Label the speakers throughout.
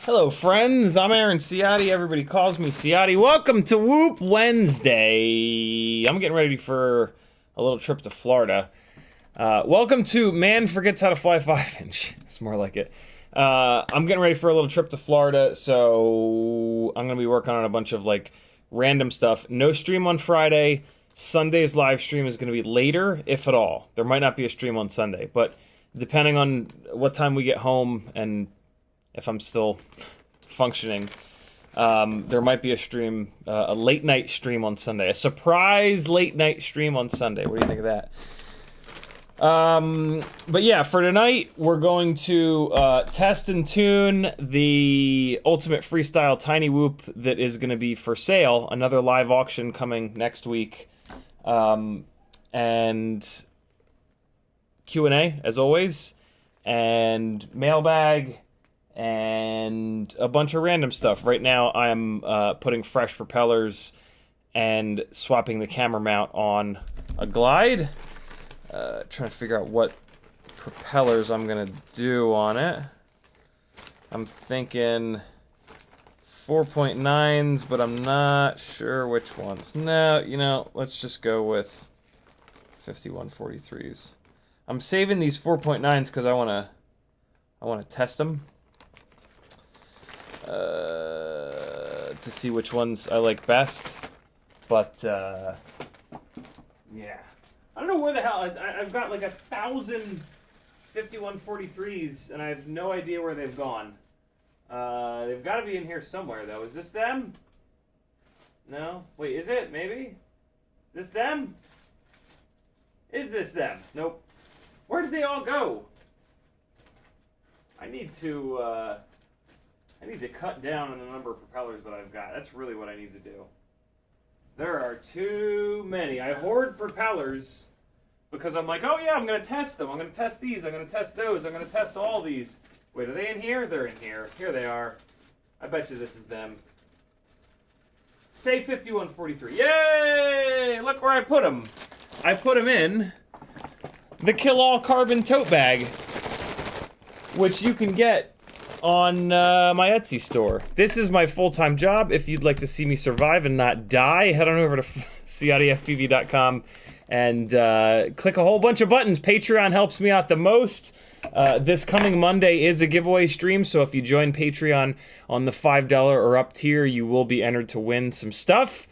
Speaker 1: Hello friends, I'm Aaron Ciotti, everybody calls me Ciotti. Welcome to Whoop Wednesday. I'm getting ready for a little trip to Florida. Welcome to Man Forgets How to Fly 5-inch. It's more like it. I'm getting ready for a little trip to Florida, so I'm gonna be working on a bunch of like random stuff. No stream on Friday. Sunday's live stream is gonna be later, if at all. There might not be a stream on Sunday, but depending on what time we get home and if I'm still functioning, there might be a stream, a late night stream on Sunday. A surprise late night stream on Sunday. What do you think of that? But yeah, for tonight, we're going to test and tune the Ultimate Freestyle TinyWhoop that is going to be for sale. Another live auction coming next week. And Q&A, as always. And mailbag. And a bunch of random stuff. Right now, I'm putting fresh propellers and swapping the camera mount on a glide. Trying to figure out what propellers I'm gonna do on it. I'm thinking 4.9s, but I'm not sure which ones. No, you know, let's just go with 5143s. I'm saving these 4.9s because I wanna test them to see which ones I like best. But yeah, I don't know where the hell I've got like 1,000 5143s, and I have no idea where they've gone. They've got to be in here somewhere, though. Is this them? No? Wait, is it? Maybe? Is this them? Is this them? Nope. Where did they all go? I need to cut down on the number of propellers that I've got. That's really what I need to do. There are too many. I hoard propellers because I'm like, oh yeah, I'm going to test them. I'm going to test these. I'm going to test those. I'm going to test all these. Wait, are they in here? They're in here. Here they are. I bet you this is them. Say 5143. Yay! Look where I put them. I put them in the Kill All Carbon tote bag, which you can get on my Etsy store. This is my full-time job. If you'd like to see me survive and not die, head on over to CiottiFPV.com and click a whole bunch of buttons. Patreon helps me out the most. This coming Monday is a giveaway stream, so if you join Patreon on the $5 or up tier, you will be entered to win some stuff.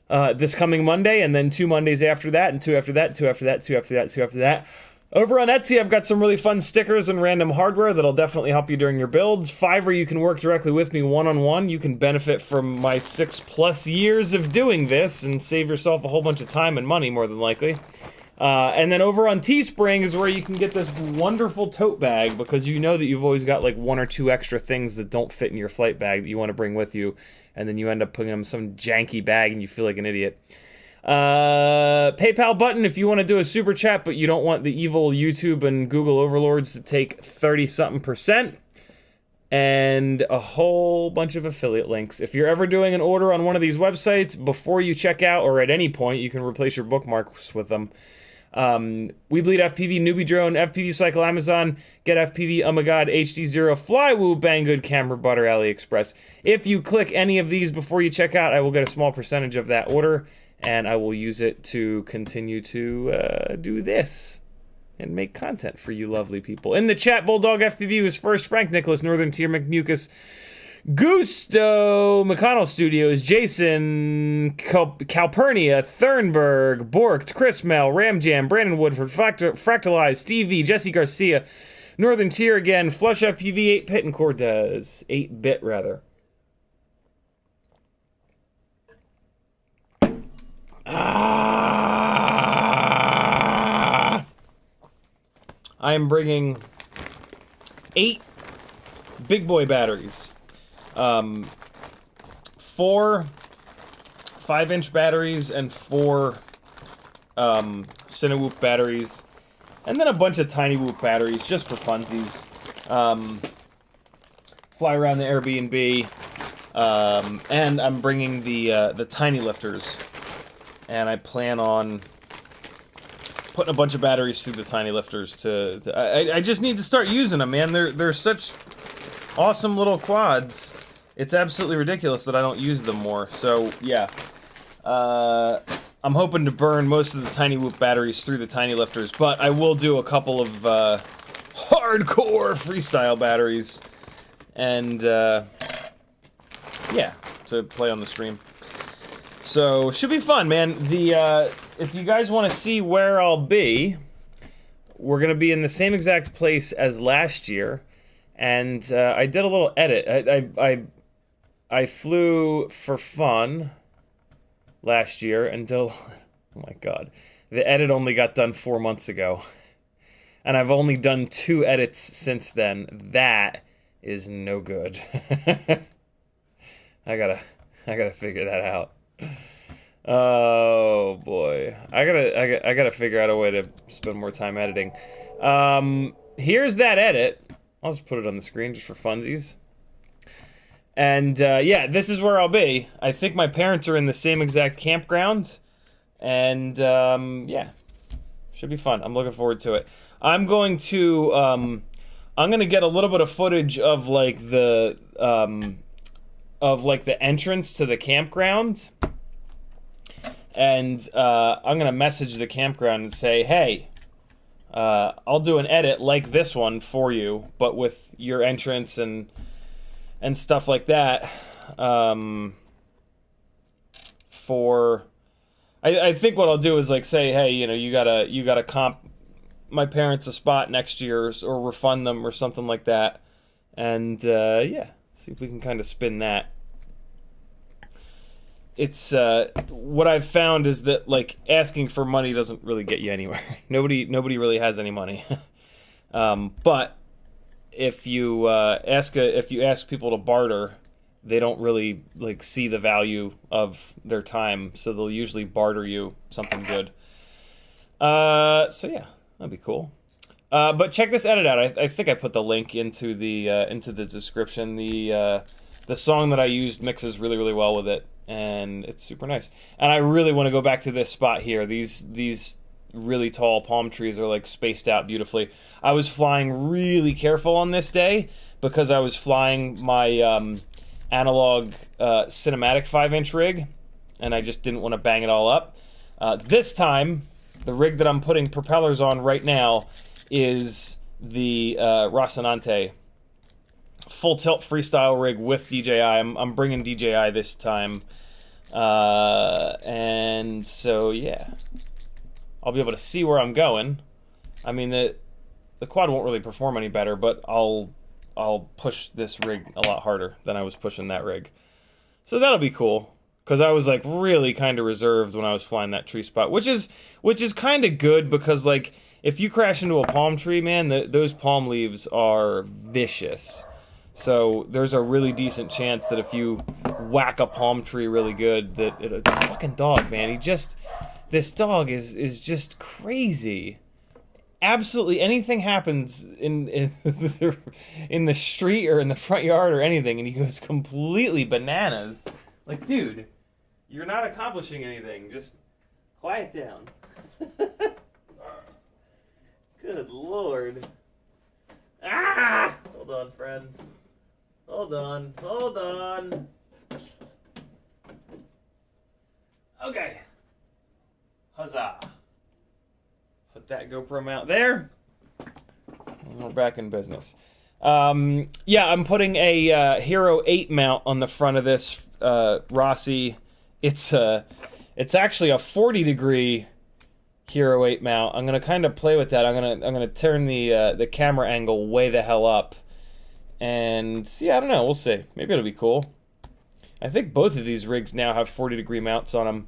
Speaker 1: This coming Monday, and then 2 Mondays after that, and 2 after that, 2 after that, 2 after that, 2 after that. Over on Etsy, I've got some really fun stickers and random hardware that'll definitely help you during your builds. Fiverr, you can work directly with me one-on-one. You can benefit from my 6+ years of doing this and save yourself a whole bunch of time and money, more than likely. And then over on Teespring is where you can get this wonderful tote bag, because you know that you've always got like 1 or 2 extra things that don't fit in your flight bag that you want to bring with you, and then you end up putting them in some janky bag and you feel like an idiot. PayPal button if you want to do a super chat, but you don't want the evil YouTube and Google overlords to take 30-something%. And a whole bunch of affiliate links. If you're ever doing an order on one of these websites, before you check out or at any point, you can replace your bookmarks with them. WeBLEEDFPV, NewBee Drone, FPV Cycle, Amazon, Get FPV, Oh My God, HD0, Flywoo, Banggood, Camera Butter, AliExpress. If you click any of these before you check out, I will get a small percentage of that order, and I will use it to continue to do this and make content for you lovely people. In the chat, Bulldog FPV was first, Frank Nicholas, Northern Tier, McMucus, Gusto, McConnell Studios, Jason, Calpurnia, Thurnberg, Borked, Chris Mel, Ramjam, Brandon Woodford, Fractalized, Stevie, Jesse Garcia, Northern Tier again, Flush FPV, 8-Bit, and Cortez, 8-Bit rather. I am bringing 8 big boy batteries. 4 5-inch batteries and 4 TinyWhoop batteries, and then a bunch of TinyWhoop batteries just for funsies. Fly around the Airbnb, and I'm bringing the tiny lifters, and I plan on putting a bunch of batteries through the tiny lifters I just need to start using them, man. They're such awesome little quads. It's absolutely ridiculous that I don't use them more. So yeah, I'm hoping to burn most of the TinyWhoop batteries through the tiny lifters, but I will do a couple of hardcore freestyle batteries, and yeah, to play on the stream. So should be fun, man. If you guys want to see where I'll be, we're gonna be in the same exact place as last year, and I did a little edit. I flew for fun last year until, oh my god, the edit only got done 4 months ago, and I've only done 2 edits since then. That is no good. I gotta figure that out. Oh boy, I gotta figure out a way to spend more time editing. Here's that edit. I'll just put it on the screen just for funsies. And yeah, this is where I'll be. I think my parents are in the same exact campground, and yeah, should be fun. I'm looking forward to it. I'm gonna get a little bit of footage of like the entrance to the campground, and I'm gonna message the campground and say, hey, I'll do an edit like this one for you, but with your entrance and stuff like that. I think what I'll do is like say, hey, you know, you gotta comp my parents a spot next year or refund them or something like that, and yeah, see if we can kind of spin that. It's what I've found is that like asking for money doesn't really get you anywhere. Nobody really has any money. But if you ask people to barter, they don't really like see the value of their time, so they'll usually barter you something good. So yeah, that'd be cool. But check this edit out. I think I put the link into the description. The song that I used mixes really well with it, and it's super nice. And I really want to go back to this spot here. These really tall palm trees are like spaced out beautifully. I was flying really careful on this day because I was flying my analog cinematic 5-inch rig, and I just didn't want to bang it all up. This time, the rig that I'm putting propellers on right now is the Rocinante full tilt freestyle rig with DJI. I'm bringing DJI this time, and so yeah, I'll be able to see where I'm going. I mean, the quad won't really perform any better, but I'll push this rig a lot harder than I was pushing that rig. So that'll be cool, because I was like really kind of reserved when I was flying that tree spot, which is kind of good, because like if you crash into a palm tree, man, those palm leaves are vicious. So there's a really decent chance that if you whack a palm tree really good, that the fucking dog, man, this dog is just crazy. Absolutely anything happens in the street or in the front yard or anything, and he goes completely bananas. Like, dude, you're not accomplishing anything. Just quiet down. Good Lord. Ah! Hold on, friends. Hold on. Okay. Huzzah. Put that GoPro mount there. And we're back in business. Yeah, I'm putting a Hero 8 mount on the front of this Rossi. It's actually a 40-degree Hero 8 mount. I'm gonna kind of play with that. I'm gonna turn the camera angle way the hell up. And yeah, I don't know. We'll see. Maybe it'll be cool. I think both of these rigs now have 40-degree mounts on them.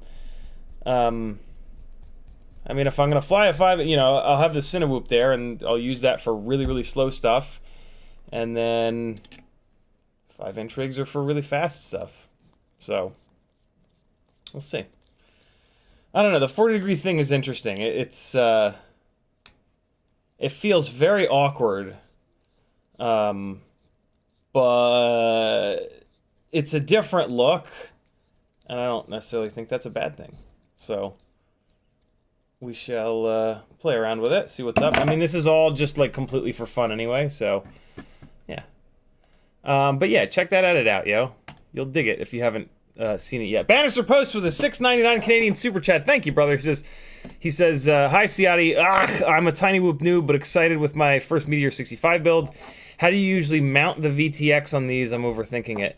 Speaker 1: I mean, if I'm gonna fly a 5, you know, I'll have the TinyWhoop there, and I'll use that for really slow stuff, and then 5-inch rigs are for really fast stuff. So we'll see. I don't know. The 40-degree thing is interesting. It feels very awkward, but it's a different look, and I don't necessarily think that's a bad thing. So we shall play around with it, see what's up. I mean, this is all just like completely for fun anyway, so yeah. But yeah, check that edit out, yo. You'll dig it if you haven't seen it yet. Bannister Post with a $6.99 Canadian super chat. Thank you, brother. He says, hi, Ciotti. I'm a TinyWhoop noob, but excited with my first Meteor 65 build. How do you usually mount the VTX on these? I'm overthinking it.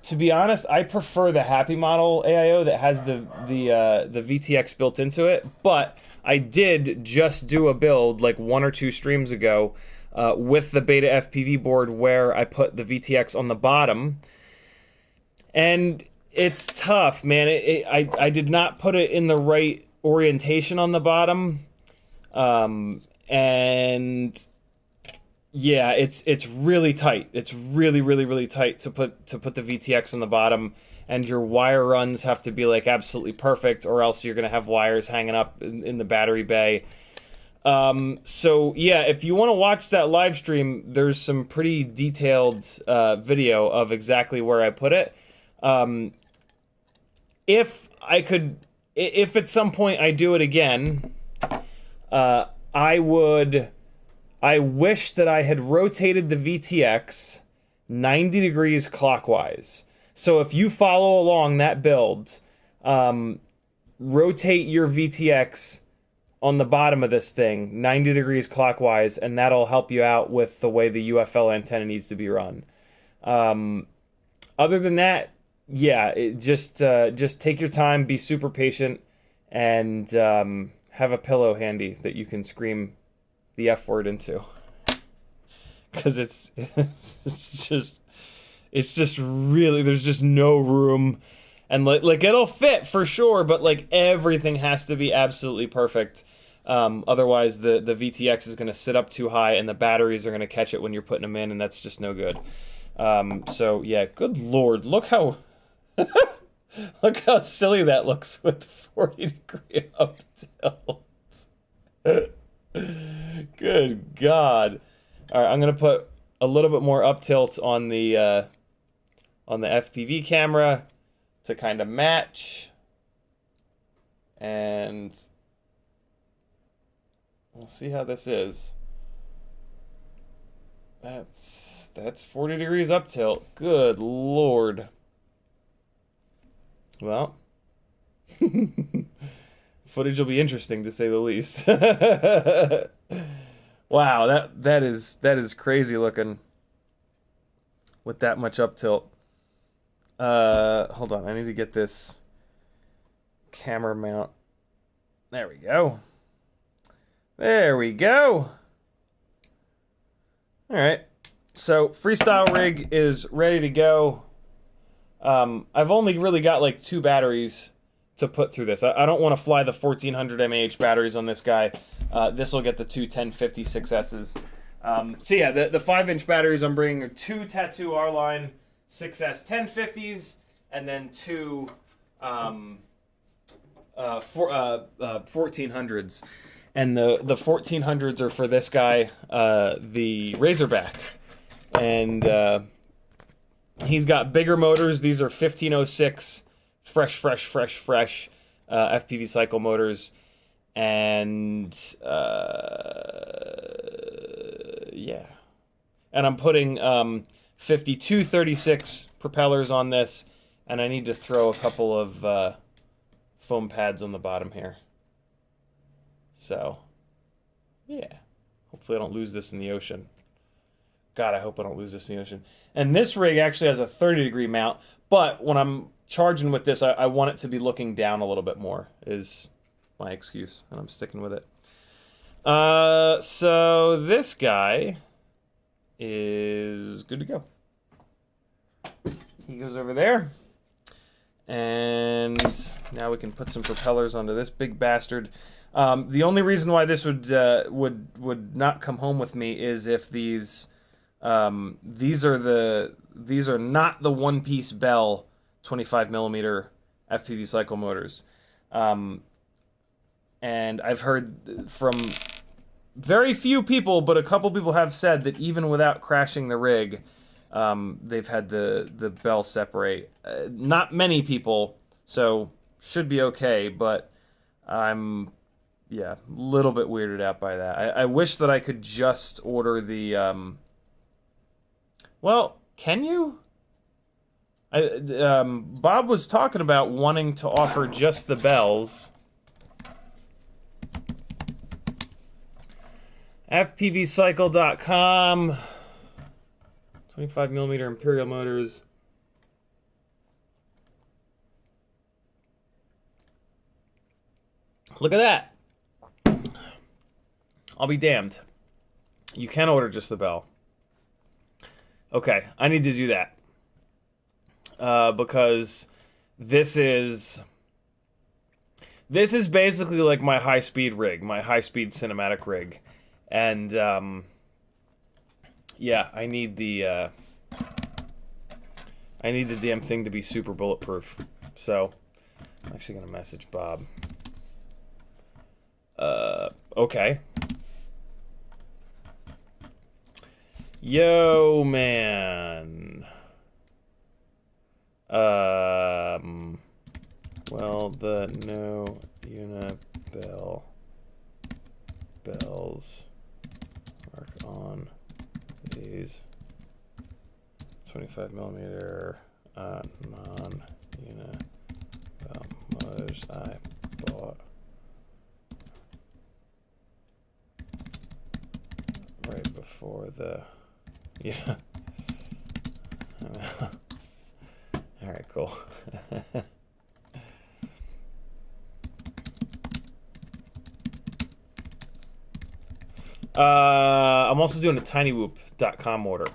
Speaker 1: To be honest, I prefer the Happymodel AIO that has the VTX built into it, but I did just do a build like 1 or 2 streams ago with the Betaflight board where I put the VTX on the bottom, and it's tough, man. I did not put it in the right orientation on the bottom, and yeah, it's really tight. It's really tight to put the VTX on the bottom, and your wire runs have to be like absolutely perfect, or else you're gonna have wires hanging up in the battery bay. So yeah, if you want to watch that live stream, there's some pretty detailed video of exactly where I put it. If at some point I do it again, I wish that I had rotated the VTX 90 degrees clockwise. So if you follow along that build, rotate your VTX on the bottom of this thing, 90 degrees clockwise, and that'll help you out with the way the UFL antenna needs to be run. Other than that, yeah, just take your time, be super patient, and have a pillow handy that you can scream the F word into. Because it's just really, there's just no room. And like it'll fit for sure, but like everything has to be absolutely perfect. Otherwise, the VTX is going to sit up too high, and the batteries are going to catch it when you're putting them in, and that's just no good. So yeah, good lord, look how look how silly that looks with 40-degree up tilt. Good God! All right, I'm going to put a little bit more up tilt on the FPV camera to kind of match, and we'll see how this is. That's 40 degrees up tilt. Good lord. Well, footage will be interesting to say the least. Wow, that is crazy looking with that much up tilt. Hold on, I need to get this camera mount. There we go. There we go. All right, so Freestyle rig is ready to go. I've only really got like 2 batteries to put through this. I don't want to fly the 1400 mAh batteries on this guy. This will get the 2 1050 6S's. So yeah, the 5-inch batteries I'm bringing are 2 Tattoo R-Line 6S 1050s, and then 2 1400s. And the 1400s are for this guy, the Razorback. And he's got bigger motors. These are 1506 fresh FPV cycle motors. And yeah. And I'm putting 5236 propellers on this, and I need to throw a couple of foam pads on the bottom here. So, yeah. Hopefully I don't lose this in the ocean. God, I hope I don't lose this in the ocean. And this rig actually has a 30-degree mount, but when I'm charging with this, I want it to be looking down a little bit more, is my excuse, and I'm sticking with it. So this guy is good to go. He goes over there. And now we can put some propellers onto this big bastard. The only reason why this would not come home with me is if these are not the one-piece Bell 25mm FPV cycle motors. And I've heard from very few people, but a couple people have said that even without crashing the rig, they've had the bell separate. Not many people, so should be okay, but I'm, yeah, a little bit weirded out by that. I wish that I could just order the, well, can you? Bob was talking about wanting to offer just the bells. FPVcycle.com. 25mm Imperial motors. Look at that. I'll be damned. You can order just the bell. Okay, I need to do that. Because this is basically like my high-speed rig, my high-speed cinematic rig. And, yeah, I need the damn thing to be super bulletproof. So, I'm actually gonna message Bob. Okay. Yo, man. Well, the no Unibell bells work on these 25mm non-Unibell motors I bought right before the, yeah. All right, cool. I'm also doing a TinyWhoop.com order.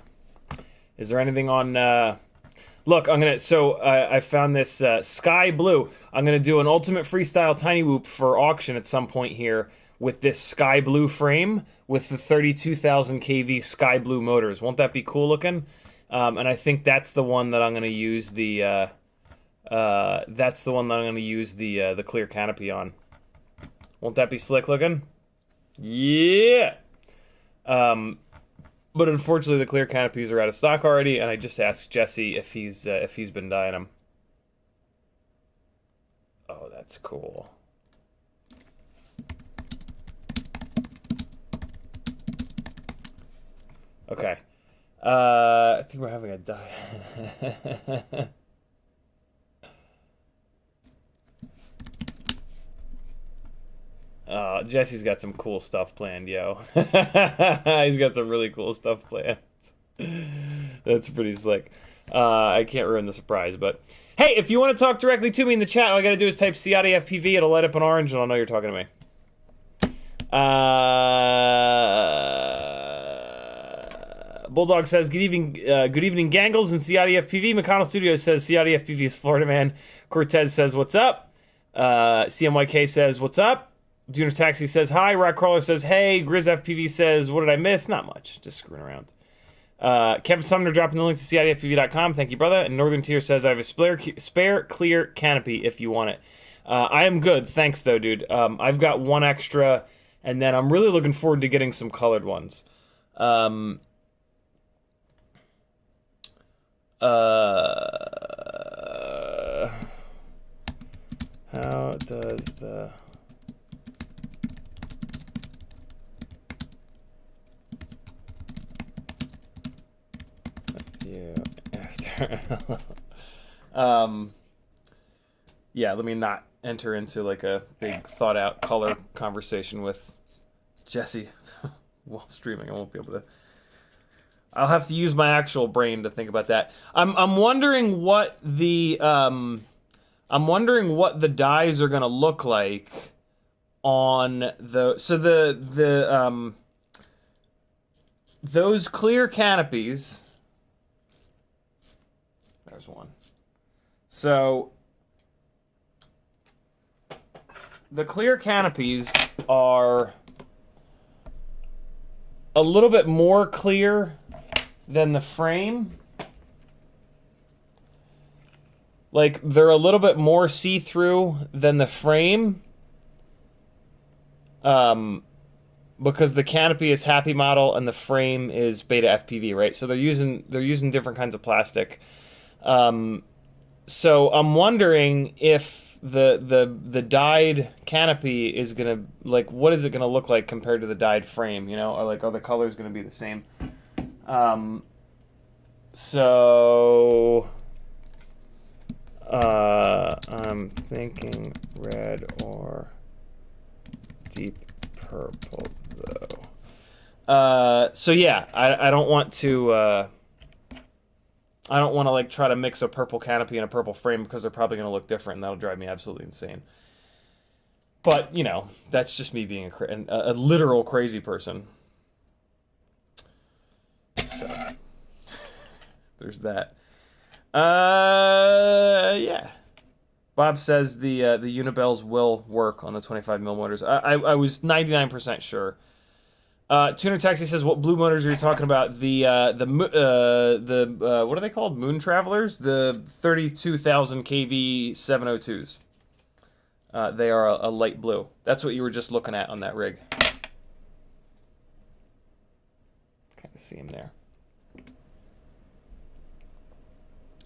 Speaker 1: Is there anything on, look, I found this sky blue. I'm gonna do an ultimate freestyle TinyWhoop for auction at some point here with this sky blue frame with the 32,000 kV sky blue motors. Won't that be cool looking? And I think that's the one that I'm gonna use the, the clear canopy on. Won't that be slick looking? Yeah! But unfortunately, the clear canopies are out of stock already, and I just asked Jesse if he's been dyeing them. Oh, that's cool. Okay. I think we're having a dye. Jesse's got some cool stuff planned, yo. He's got some really cool stuff planned. That's pretty slick. I can't ruin the surprise, but hey, if you want to talk directly to me in the chat, all I gotta do is type CiottiFPV, it'll light up in orange, and I'll know you're talking to me. Bulldog says, good evening, Gangles and CiottiFPV. McConnell Studios says, CiottiFPV is Florida man. Cortez says, what's up? CMYK says, what's up? Duner Taxi says, hi. Rock Crawler says, hey. Grizz FPV says, what did I miss? Not much. Just screwing around. Kevin Sumner dropping the link to CiottiFPV.com. Thank you, brother. And Northern Tier says, I have a spare clear canopy if you want it. I am good. Thanks, though, dude. I've got one extra, and then I'm really looking forward to getting some colored ones. How does the... after yeah, let me not enter into like a big thought out color conversation with Jesse while streaming. I won't be able to. I'll have to use my actual brain to think about that. I'm wondering what the dyes are gonna look like on the those clear canopies. There's one. So the clear canopies are a little bit more clear than the frame. Like, they're a little bit more see-through than the frame. Because the canopy is Happymodel and the frame is Betaflight, right? So they're using different kinds of plastic. So I'm wondering if the dyed canopy is gonna, like, what is it gonna look like compared to the dyed frame, you know? Or like, are the colors gonna be the same? So I'm thinking red or deep purple though. So yeah, I don't want to like try to mix a purple canopy and a purple frame because they're probably going to look different and that'll drive me absolutely insane. But, you know, that's just me being a literal crazy person. So, there's that. Yeah. Bob says the Unibells will work on the 25mm motors. I was 99% sure. Tuner Taxi says, what blue motors are you talking about? The what are they called? Moon Travelers? The 32,000 kV 702s. They are a light blue. That's what you were just looking at on that rig. Kind of see him there.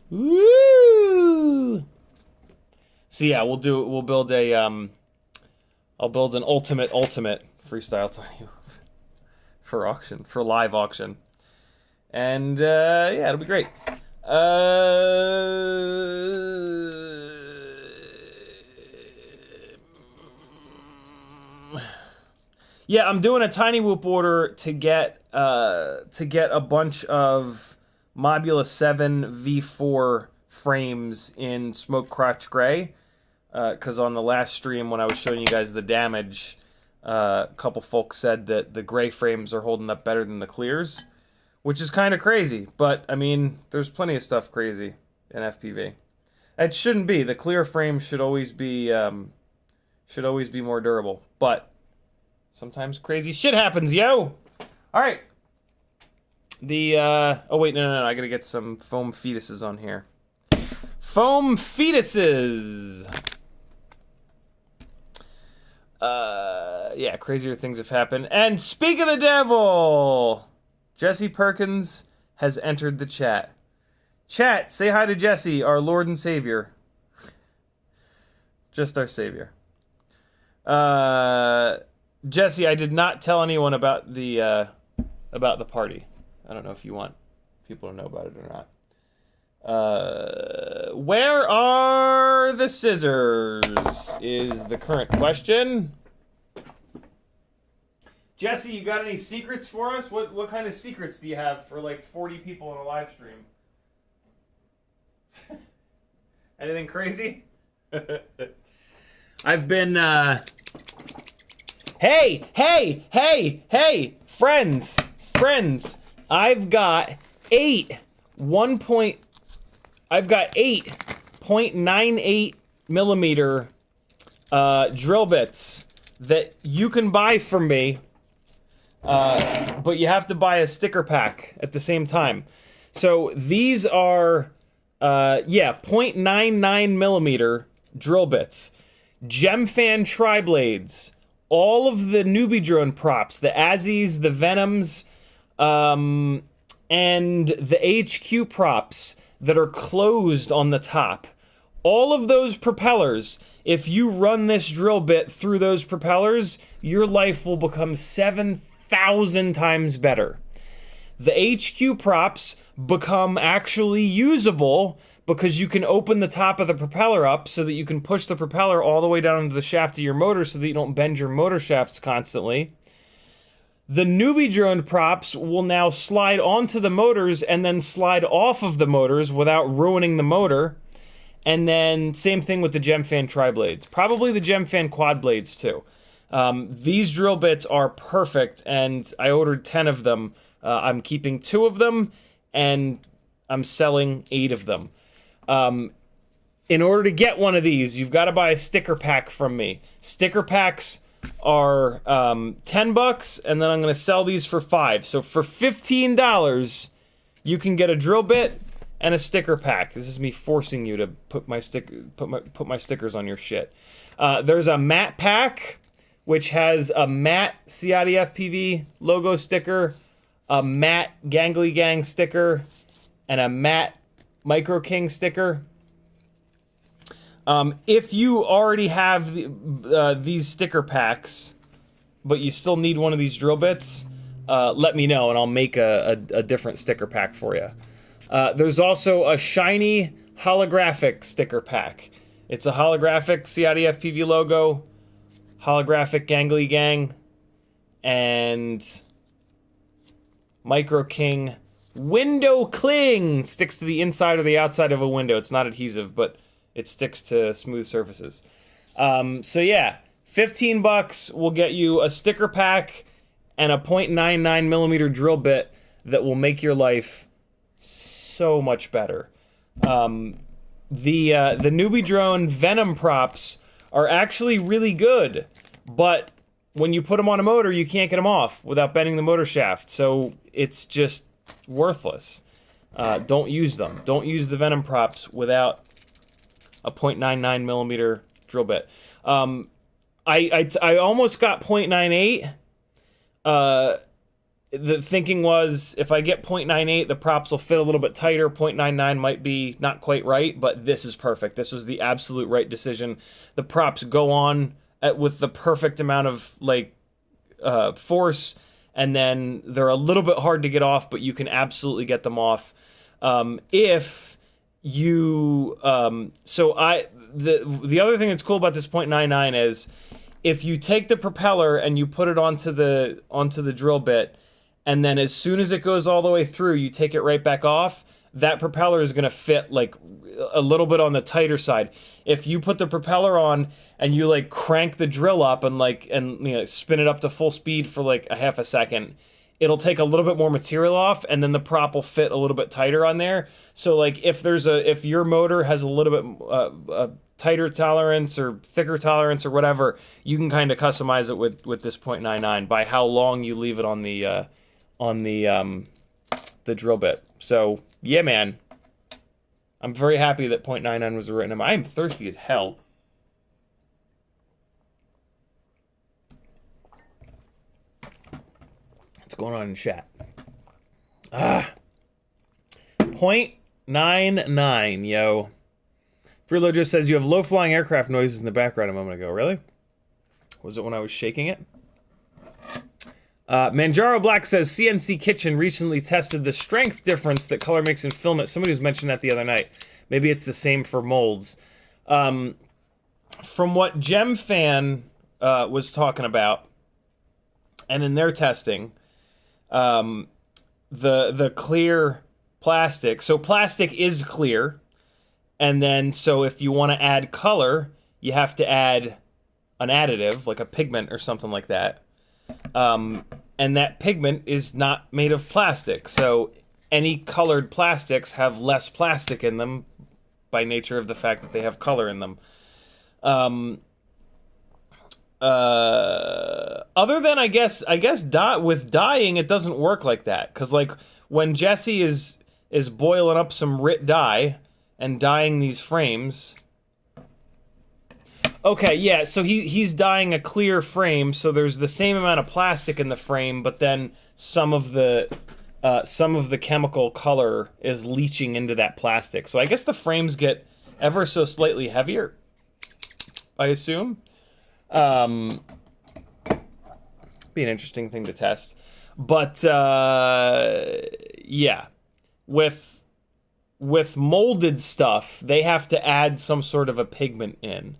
Speaker 1: Woo! So yeah, we'll build a I'll build an ultimate freestyle TinyWhoop for auction, for live auction. And yeah, it'll be great. Yeah, I'm doing a TinyWhoop order to get to get a bunch of Mobula6 V4 frames in Smoke Crotch Gray, because on the last stream when I was showing you guys the damage, a couple folks said that the gray frames are holding up better than the clears, which is kind of crazy. But I mean, there's plenty of stuff crazy in FPV. It shouldn't be. The clear frame should always be more durable. But sometimes crazy shit happens, yo. All right. Oh wait, no, I gotta get some foam fetuses on here. Foam fetuses. Yeah, crazier things have happened. And speak of the devil, Jesse Perkins has entered the chat. Chat, say hi to Jesse, our Lord and Savior. Just our Savior. Jesse, I did not tell anyone about the party. I don't know if you want people to know about it or not. Where are the scissors is the current question. Jesse, you got any secrets for us? What kind of secrets do you have for like 40 people in a live stream? Anything crazy? I've been, Hey! Friends! I've got 8.98 millimeter drill bits that you can buy from me, but you have to buy a sticker pack at the same time. So these are, 0.99 millimeter drill bits, GemFan tri-blades, all of the NewBee drone props, the Azzies, the Venoms, and the HQ props that are closed on the top. All of those propellers, if you run this drill bit through those propellers, your life will become 7,000 times better. The HQ props become actually usable because you can open the top of the propeller up so that you can push the propeller all the way down into the shaft of your motor so that you don't bend your motor shafts constantly. The NewBee drone props will now slide onto the motors and then slide off of the motors without ruining the motor. And then same thing with the GemFan tri-blades. Probably the GemFan quad blades too. These drill bits are perfect, and I ordered 10 of them. I'm keeping 2 of them, and I'm selling 8 of them. In order to get one of these, you've got to buy a sticker pack from me. Sticker packs are $10, and then I'm going to sell these for $5. So for $15, you can get a drill bit and a sticker pack. This is me forcing you to put my stickers on your shit. There's a matte pack, which has a matte CiottiFPV logo sticker, a matte Gangly Gang sticker, and a matte Micro King sticker. If you already have these sticker packs, but you still need one of these drill bits, let me know and I'll make a different sticker pack for you. There's also a shiny holographic sticker pack. It's a holographic CiottiFPV logo, holographic Gangly Gang, and Micro King window cling. Sticks to the inside or the outside of a window. It's not adhesive, but it sticks to smooth surfaces. So yeah, $15 will get you a sticker pack and a 0.99 millimeter drill bit that will make your life so much better. The NewBee drone Venom props are actually really good, but when you put them on a motor, you can't get them off without bending the motor shaft, so it's just worthless. Don't use them. Don't use the Venom props without a 0.99 millimeter drill bit. I almost got 0.98. The thinking was if I get 0.98, the props will fit a little bit tighter. 0.99 might be not quite right, but this is perfect. This was the absolute right decision. The props go on with the perfect amount of force, and then they're a little bit hard to get off, but you can absolutely get them off. If you the other thing that's cool about this 0.99 is if you take the propeller and you put it onto the drill bit and then as soon as it goes all the way through, you take it right back off, that propeller is going to fit like a little bit on the tighter side. If you put the propeller on and you like crank the drill up and spin it up to full speed for like a half a second, it'll take a little bit more material off, and then the prop will fit a little bit tighter on there. So like if your motor has a little bit a tighter tolerance or thicker tolerance or whatever, you can kind of customize it with this 0.99 by how long you leave it on the drill bit. So yeah, man, I'm very happy that 0.99 was written. I am thirsty as hell. What's going on in chat? 0.99, yo. Freelo just says you have low-flying aircraft noises in the background a moment ago. Really? Was it when I was shaking it? Manjaro Black says CNC Kitchen recently tested the strength difference that color makes in filament. Somebody was mentioning that the other night. Maybe it's the same for molds. From what GemFan was talking about, and in their testing, the clear plastic. So plastic is clear, and then so if you want to add color, you have to add an additive like a pigment or something like that. And that pigment is not made of plastic, so any colored plastics have less plastic in them by nature of the fact that they have color in them. Other than I guess with dyeing it doesn't work like that, because like when Jesse is boiling up some RIT dye and dyeing these frames. Okay, yeah, so he's dyeing a clear frame, so there's the same amount of plastic in the frame, but then some of the chemical color is leaching into that plastic. So I guess the frames get ever so slightly heavier, I assume. Be an interesting thing to test. But yeah, with molded stuff, they have to add some sort of a pigment in.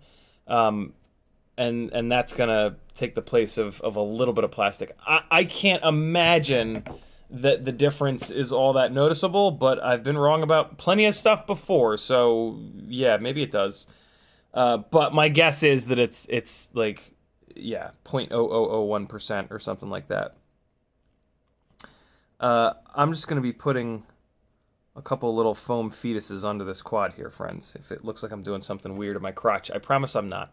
Speaker 1: And that's gonna take the place of a little bit of plastic. I can't imagine that the difference is all that noticeable, but I've been wrong about plenty of stuff before, so yeah, maybe it does. But my guess is that it's like, yeah, 0.0001% or something like that. I'm just gonna be putting a couple little foam fetuses onto this quad here, friends. If it looks like I'm doing something weird in my crotch, I promise I'm not.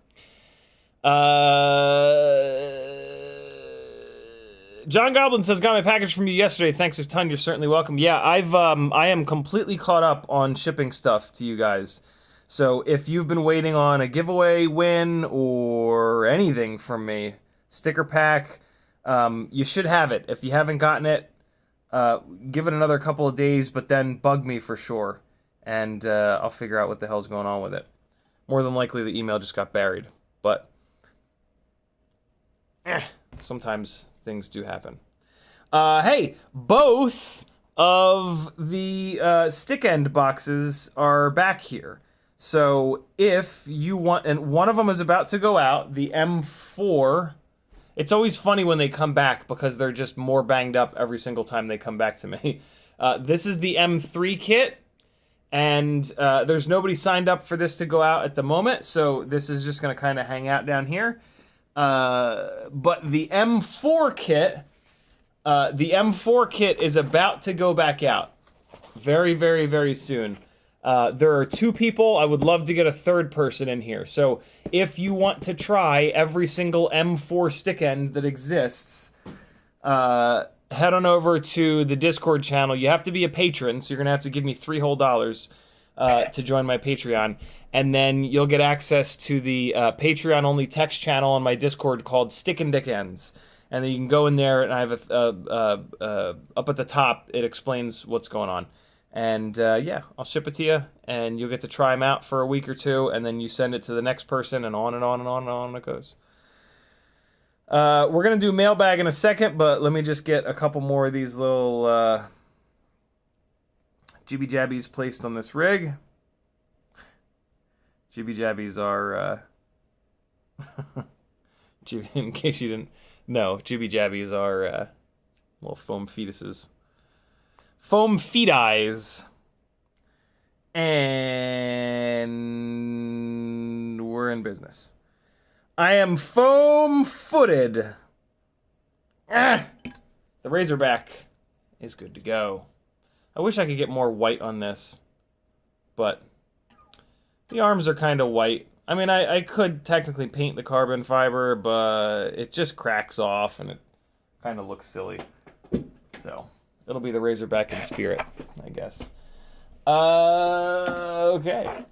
Speaker 1: John Goblin says, got my package from you yesterday. Thanks a ton. You're certainly welcome. Yeah, I am completely caught up on shipping stuff to you guys. So if you've been waiting on a giveaway win or anything from me, sticker pack, you should have it. If you haven't gotten it, give it another couple of days, but then bug me for sure, and I'll figure out what the hell's going on with it. More than likely, the email just got buried, but sometimes things do happen. Hey, both of the stick end boxes are back here. So if you want, and one of them is about to go out, the M4. It's always funny when they come back because they're just more banged up every single time they come back to me. This is the M3 kit, and there's nobody signed up for this to go out at the moment, so this is just going to kind of hang out down here. But the M4 kit is about to go back out very, very, very soon. There are two people. I would love to get a third person in here. So if you want to try every single M4 stick end that exists, head on over to the Discord channel. You have to be a patron, so you're going to have to give me $3 whole to join my Patreon. And then you'll get access to the Patreon-only text channel on my Discord called Stick and Dick Ends. And then you can go in there, and I have up at the top, it explains what's going on. And yeah, I'll ship it to you, and you'll get to try them out for a week or two, and then you send it to the next person, and on and on and on and on it goes. We're going to do mailbag in a second, but let me just get a couple more of these little jibby jabbies placed on this rig. Jibby jabbies are, in case you didn't know, jibby jabbies are Little foam fetuses. Foam feti. And we're in business. I am foam-footed. Ah! The Razorback is good to go. I wish I could get more white on this, but the arms are kind of white. I mean, I could technically paint the carbon fiber, but it just cracks off and it kind of looks silly. So, it'll be the Razorback in spirit, I guess. Okay.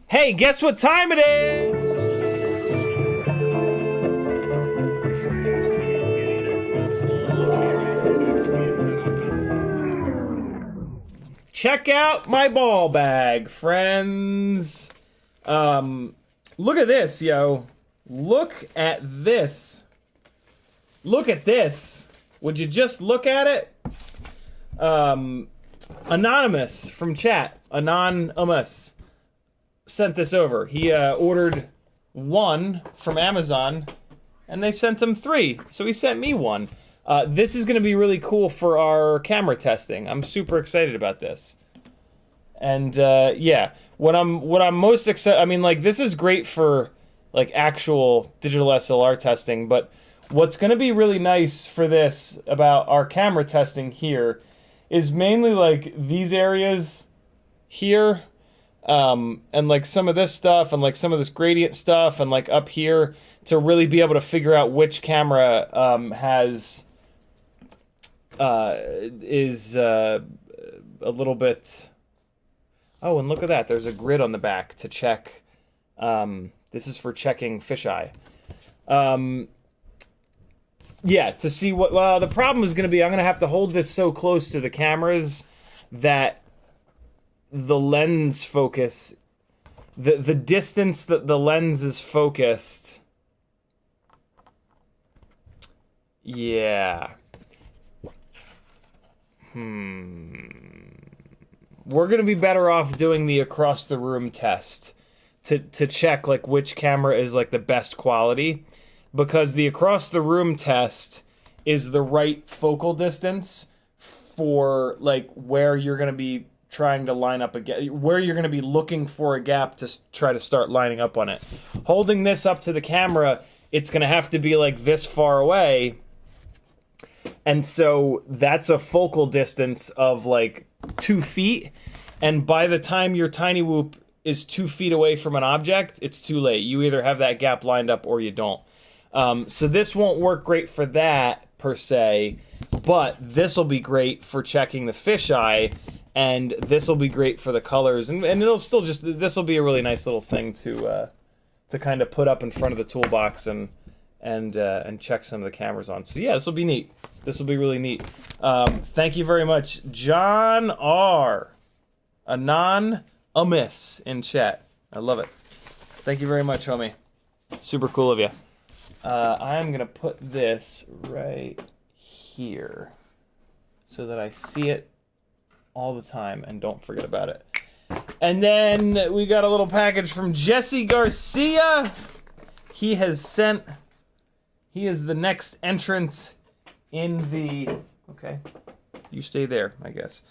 Speaker 1: Hey, guess what time it is? Check out my ball bag, friends. Look at this, yo. Look at this. Look at this. Would you just look at it? Anonymous from chat. Anonymous sent this over. He ordered 1 from Amazon, and they sent him 3. So he sent me 1. This is going to be really cool for our camera testing. I'm super excited about this. And yeah, what I'm most excited. I mean, like, this is great for like actual digital SLR testing. But what's going to be really nice for this about our camera testing here is mainly like these areas here, and like some of this stuff, and like some of this gradient stuff, and like up here, to really be able to figure out which camera is a little bit. Oh, and look at that. There's a grid on the back to check. This is for checking fisheye. Yeah, to see what. Well, the problem is going to be I'm going to have to hold this so close to the cameras that the lens focus, the distance that the lens is focused. Yeah. We're gonna be better off doing the across the room test to check like which camera is like the best quality, because the across the room test is the right focal distance for like where you're gonna be trying to line up a gap, where you're gonna be looking for a gap to try to start lining up on it. Holding this up to the camera, it's gonna have to be like this far away. And so that's a focal distance of like 2 feet. And by the time your TinyWhoop is 2 feet away from an object, it's too late. You either have that gap lined up or you don't. So this won't work great for that per se, but this will be great for checking the fisheye, and this will be great for the colors. And it'll still just, this will be a really nice little thing to kind of put up in front of the toolbox and check some of the cameras on. So yeah, this will be neat. This will be really neat. Thank you very much, John R. Anonymous in chat. I love it. Thank you very much, homie. Super cool of you. I'm gonna put this right here so that I see it all the time and don't forget about it. And then we got a little package from Jesse Garcia. He is the next entrant in the, okay, you stay there, I guess.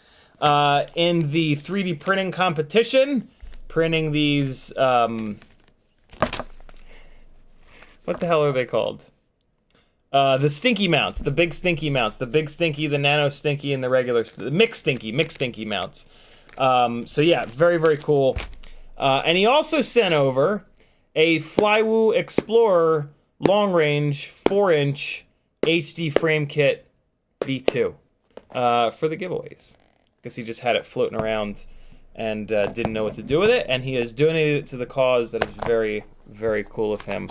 Speaker 1: In the 3D printing competition, printing these, what the hell are they called? The stinky mounts, the big stinky mounts, the big stinky, the nano stinky, and the regular, the mixed stinky mounts. So yeah, very, very cool. And he also sent over a Flywoo Explorer long range 4-inch HD frame kit V2 for the giveaways, because he just had it floating around and didn't know what to do with it, and he has donated it to the cause. That is very, very cool of him.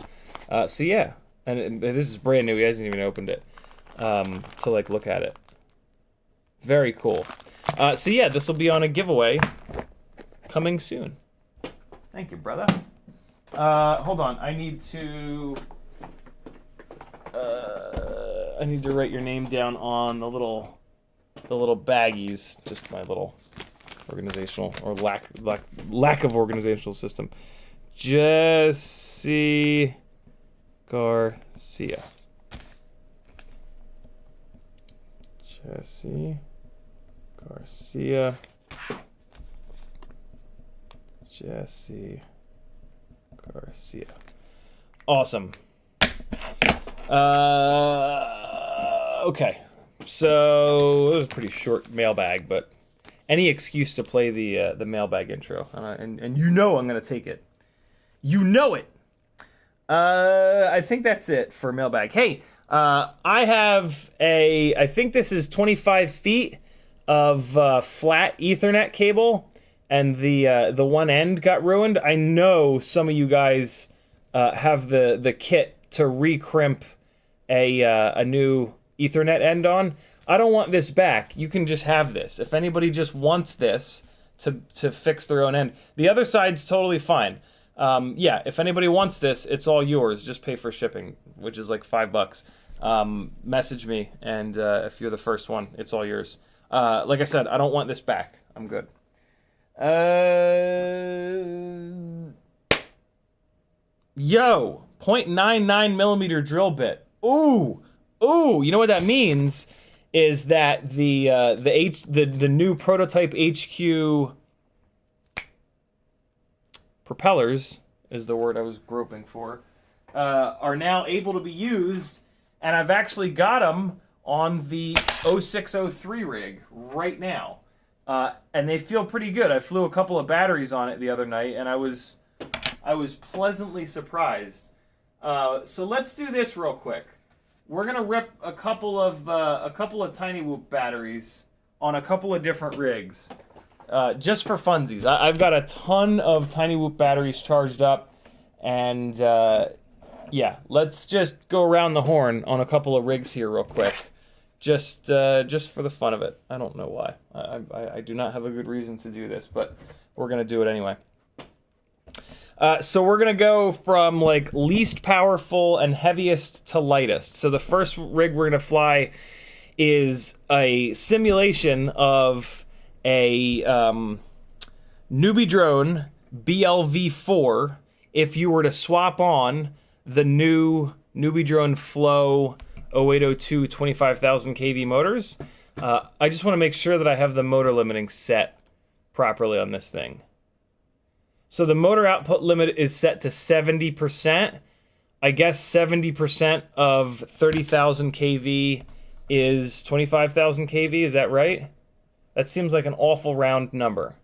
Speaker 1: So yeah, and this is brand new. He hasn't even opened it to like look at it. Very cool. So yeah, this will be on a giveaway coming soon. Thank you, brother. Hold on, I need to write your name down on the little baggies. Just my little organizational or lack of organizational system. Jesse Garcia. Jesse Garcia. Jesse Garcia. Awesome. Okay. So it was a pretty short mailbag, but any excuse to play the mailbag intro, and you know I'm gonna take it. You know it. I think that's it for mailbag. Hey, I have I think this is 25 feet of flat Ethernet cable, and the one end got ruined. I know some of you guys have the kit to recrimp a new Ethernet end on. I don't want this back. You can just have this. If anybody just wants this to fix their own end. The other side's totally fine. Yeah, if anybody wants this, it's all yours. Just pay for shipping, which is like $5. Message me, and if you're the first one, it's all yours. Like I said, I don't want this back. I'm good. Yo, 0.99 millimeter drill bit. Ooh, you know what that means is that the new prototype HQ propellers is the word I was groping for, are now able to be used, and I've actually got them on the 0603 rig right now, and they feel pretty good. I flew a couple of batteries on it the other night, and I was pleasantly surprised. So let's do this real quick. We're gonna rip a couple of TinyWhoop batteries on a couple of different rigs, just for funsies. I've got a ton of TinyWhoop batteries charged up, and yeah, let's just go around the horn on a couple of rigs here real quick, just for the fun of it. I don't know why. I do not have a good reason to do this, but we're gonna do it anyway. So we're gonna go from like least powerful and heaviest to lightest. So the first rig we're gonna fly is a simulation of a NewBee drone BLV4 if you were to swap on the new NewBee drone Flow 0802 25,000 kV motors. I just want to make sure that I have the motor limiting set properly on this thing. So the motor output limit is set to 70%. I guess 70% of 30,000 kV is 25,000 kV, is that right? That seems like an awful round number.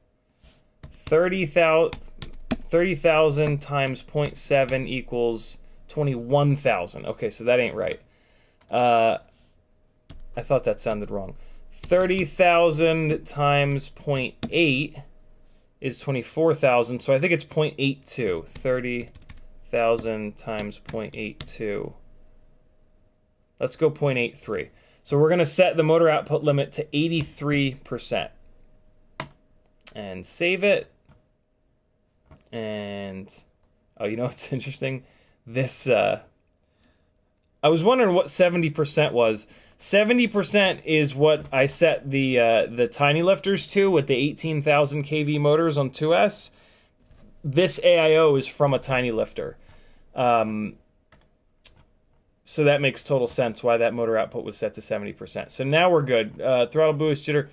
Speaker 1: 30,000 times 0.7 equals 21,000. Okay, so that ain't right. I thought that sounded wrong. 30,000 times 0.8 is 24,000, so I think it's 0.82. 30,000 times 0.82. Let's go 0.83. So we're gonna set the motor output limit to 83%. And save it. And, oh, you know what's interesting? This, I was wondering what 70% was. 70% is what I set the tiny lifters to with the 18,000 kV motors on 2S. This AIO is from a tiny lifter. So that makes total sense why that motor output was set to 70%. So now we're good. Throttle boost, jitter.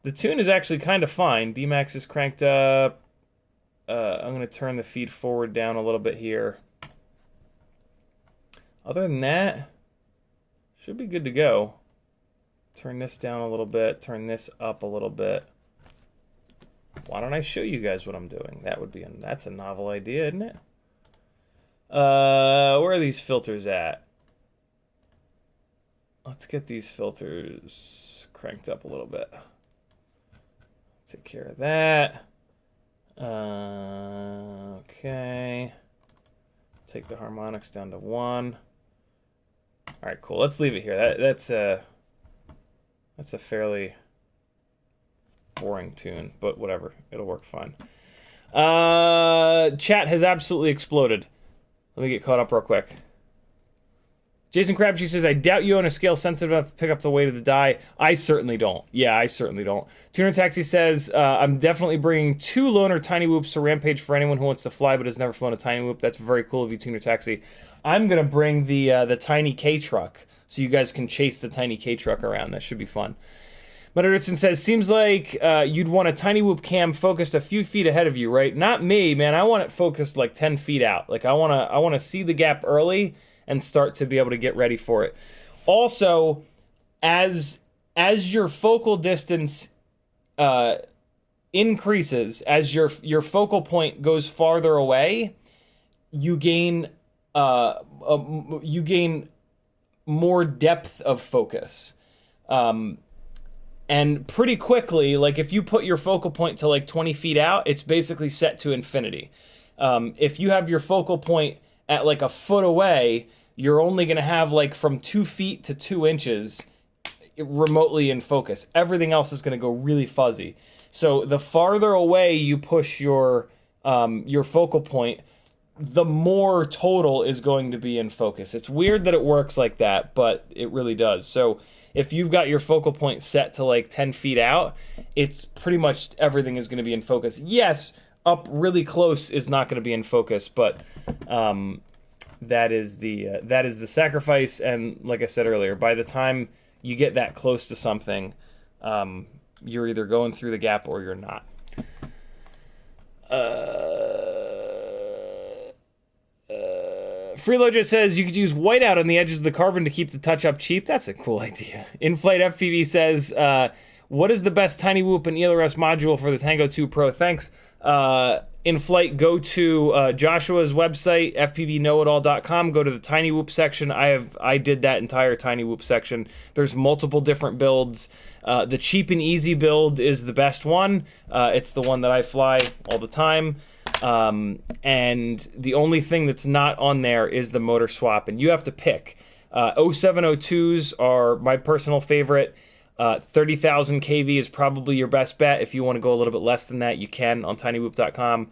Speaker 1: The tune is actually kind of fine. Dmax is cranked up. I'm going to turn the feed forward down a little bit here. Other than that, should be good to go. Turn this down a little bit. Turn this up a little bit. Why don't I show you guys what I'm doing? That's a novel idea, isn't it? Where are these filters at? Let's get these filters cranked up a little bit. Take care of that. Okay. Take the harmonics down to 1. All right, cool. Let's leave it here. That's a fairly boring tune, but whatever. It'll work fine. Chat has absolutely exploded. Let me get caught up real quick. Jason Crabtree says, I doubt you own a scale sensitive enough to pick up the weight of the die. I certainly don't. Yeah, I certainly don't. Tuner Taxi says, I'm definitely bringing 2 loaner TinyWhoops to Rampage for anyone who wants to fly but has never flown a TinyWhoop. That's very cool of you, Tuner Taxi. I'm going to bring the Tiny K truck. so you guys can chase the tiny K-Truck around. That should be fun. But Richardson says, seems like you'd want a TinyWhoop cam focused a few feet ahead of you, right? Not me, man. I want it focused like 10 feet out. Like I wanna see the gap early and start to be able to get ready for it. Also, as your focal distance increases, as your focal point goes farther away, you gain more depth of focus. And pretty quickly, like if you put your focal point to like 20 feet out, it's basically set to infinity. If you have your focal point at like a foot away, you're only gonna have like from 2 feet to 2 inches remotely in focus. Everything else is gonna go really fuzzy. So the farther away you push your focal point, the more total is going to be in focus. It's weird that it works like that, but it really does. So if you've got your focal point set to like 10 feet out, it's pretty much everything is going to be in focus. Yes, up really close is not going to be in focus, but that is the sacrifice. And like I said earlier, by the time you get that close to something, you're either going through the gap or you're not. Freeloader says you could use whiteout on the edges of the carbon to keep the touch-up cheap. That's a cool idea. InFlight FPV says, what is the best TinyWhoop and ELRS module for the Tango 2 Pro? Thanks. InFlight, go to Joshua's website, fpvknowitall.com. Go to the TinyWhoop section. I did that entire TinyWhoop section. There's multiple different builds. The cheap and easy build is the best one. It's the one that I fly all the time. And the only thing that's not on there is the motor swap, and you have to pick. 0702s are my personal favorite. 30,000 kV is probably your best bet. If you want to go a little bit less than that, you can on tinywhoop.com.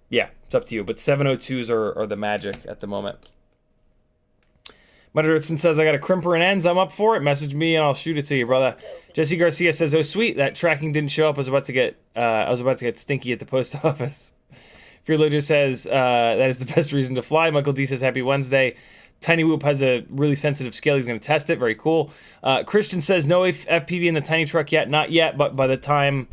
Speaker 1: Yeah, it's up to you, but 702s are the magic at the moment. Mudderson says, I got a crimper and ends. I'm up for it. Message me and I'll shoot it to you, brother. Jesse Garcia says, oh, sweet. That tracking didn't show up. I was about to get stinky at the post office. Freeloader says, that is the best reason to fly. Michael D says, happy Wednesday. TinyWhoop has a really sensitive scale. He's going to test it. Very cool. Christian says, no FPV in the tiny truck yet. Not yet, but by the time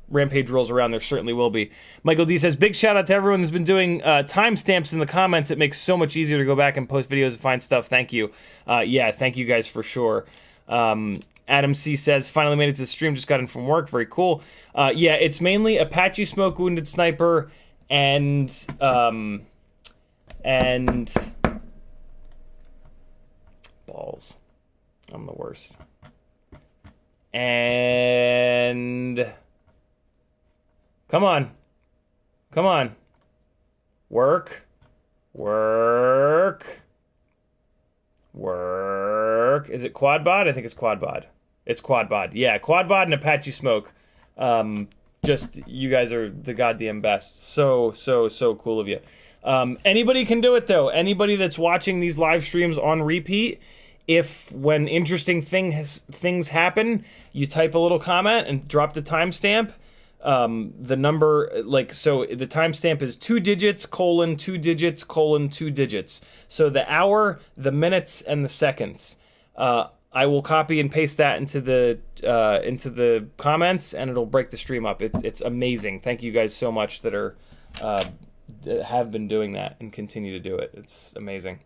Speaker 1: Rampage rolls around, there certainly will be. Michael D says, big shout out to everyone who's been doing timestamps in the comments. It makes so much easier to go back and post videos and find stuff. Thank you. Yeah, thank you guys for sure. Adam C says, finally made it to the stream, just got in from work. Very cool. Yeah, it's mainly Apache Smoke Wounded Sniper and balls. I'm the worst. And come on. Come on. Work. Work. Work. Is it QuadBod? I think it's QuadBod. It's QuadBod. Yeah, QuadBod and Apache Smoke. Just, you guys are the goddamn best. So cool of you. Anybody can do it, though. Anybody that's watching these live streams on repeat, if when interesting things happen, you type a little comment and drop the timestamp, the number, like, so the timestamp is 2 digits, colon, 2 digits, colon, 2 digits. So the hour, the minutes, and the seconds. I will copy and paste that into the comments, and it'll break the stream up. It's amazing. Thank you guys so much that are that have been doing that and continue to do it. It's amazing.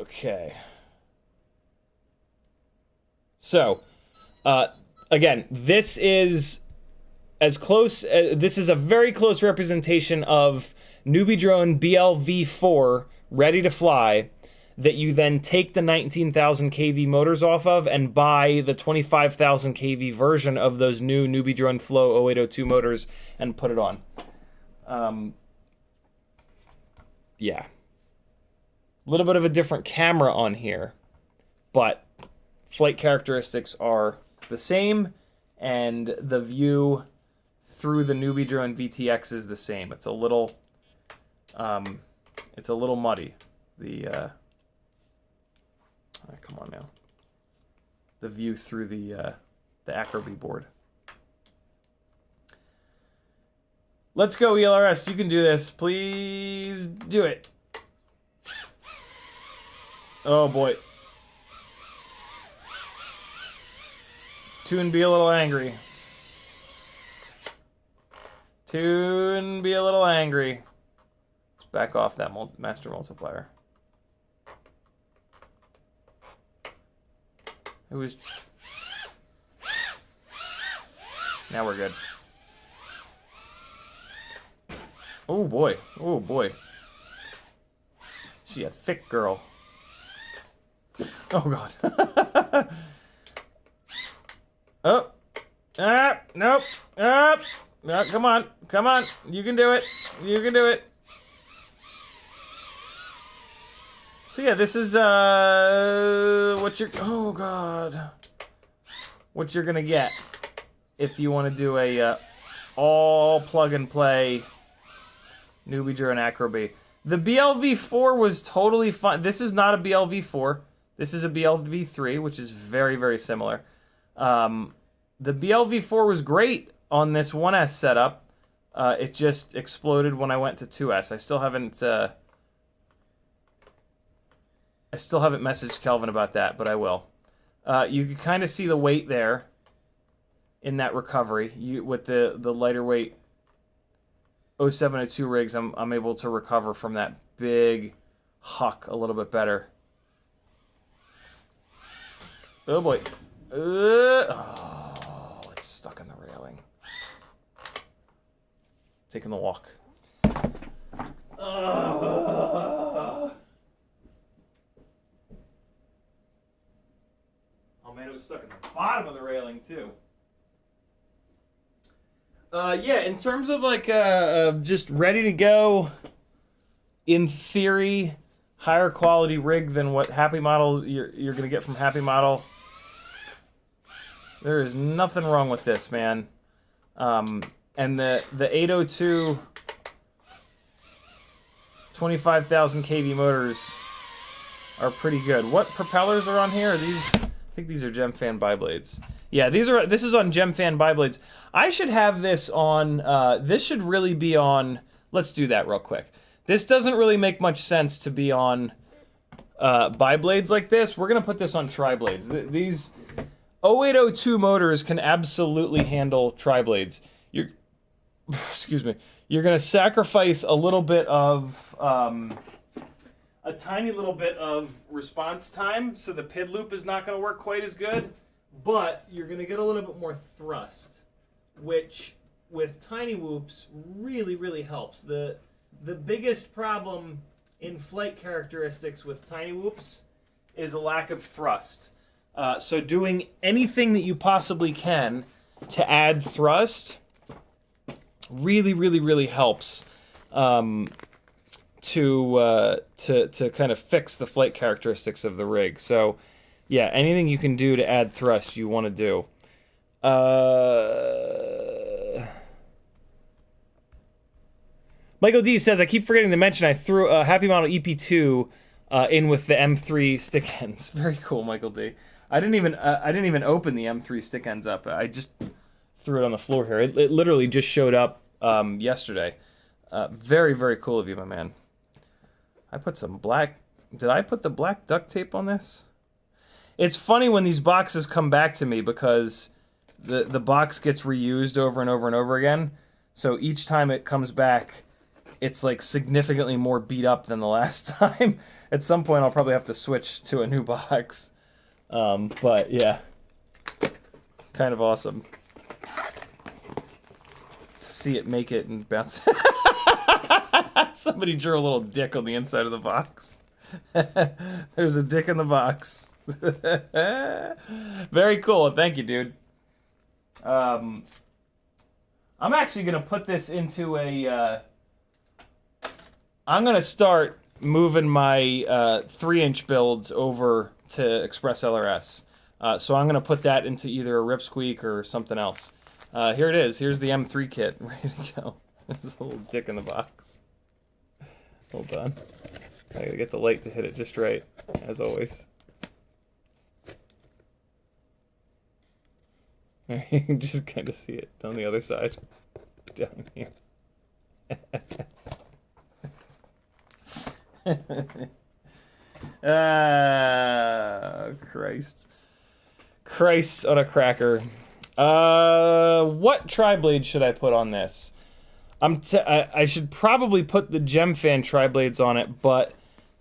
Speaker 1: Okay. So, again, this is as close. This is a very close representation of NewBee drone BLV4 ready to fly, that you then take the 19,000 kV motors off of and buy the 25,000 kV version of those new NewBee drone Flow 0802 motors and put it on. Yeah. A little bit of a different camera on here, but flight characteristics are the same, and the view through the NewBee drone VTX is the same. It's a little muddy. Come on now. The view through the Acrobee board. Let's go, ELRS. You can do this. Please do it. Oh boy. Tune be a little angry. Tune be a little angry. Let's back off that master multiplier. It was... Now we're good. Oh boy. Oh boy. She a thick girl. Oh god. Oh. Ah. Nope. Up. No, come on. Come on. You can do it. You can do it. So yeah, this is what you're... Oh god. What you're gonna get if you want to do a all plug and play NewBee drone Acrobee. The BLV4 was totally fun. This is not a BLV4. This is a BLV3, which is very, very similar. The BLV4 was great on this 1S setup. It just exploded when I went to 2S. I still haven't messaged Kelvin about that, but I will. You can kind of see the weight there in that recovery. With the lighter weight 0702 rigs, I'm able to recover from that big huck a little bit better. Oh boy. Oh, it's stuck in the railing. Taking the walk. Oh man, it was stuck in the bottom of the railing too. Yeah, in terms of like just ready to go, in theory, higher quality rig than what Happymodel you're gonna get from Happymodel. There is nothing wrong with this, man. And the 802 25,000 kV motors are pretty good. What propellers are on here? Are these? I think these are GemFan biblades. Yeah, this is on GemFan biblades. I should have this on, this should really be on, let's do that real quick. This doesn't really make much sense to be on biblades like this. We're gonna put this on tri-blades. These 0802 motors can absolutely handle tri-blades. Excuse me. You're gonna sacrifice a little bit of, a tiny little bit of response time, so the PID loop is not gonna work quite as good. But you're going to get a little bit more thrust, which with TinyWhoops really, really helps. The biggest problem in flight characteristics with TinyWhoops is a lack of thrust. So doing anything that you possibly can to add thrust really, really, really helps to kind of fix the flight characteristics of the rig. So yeah, anything you can do to add thrust, you want to do. Michael D says, I keep forgetting to mention I threw a Happymodel EP2 in with the M3 stick ends. Very cool, Michael D. I didn't even open the M3 stick ends up. I just threw it on the floor here. It literally just showed up yesterday. Very, very cool of you, my man. I put some black... Did I put the black duct tape on this? It's funny when these boxes come back to me because the box gets reused over and over and over again. So each time it comes back, it's like significantly more beat up than the last time. At some point, I'll probably have to switch to a new box. But yeah, kind of awesome to see it make it and bounce. Somebody drew a little dick on the inside of the box. There's a dick in the box. Very cool. Thank you, dude. I'm actually gonna put this into a. I'm gonna start moving my 3-inch builds over to Express LRS. So I'm gonna put that into either a Ripsqueak or something else. Here it is. Here's the M3 kit, ready to go. There's a little dick in the box. Hold on. I gotta get the light to hit it just right, as always. You can just kind of see it on the other side, down here. Christ. Christ on a cracker. What tri-blade should I put on this? I should probably put the GemFan tri-blades on it, but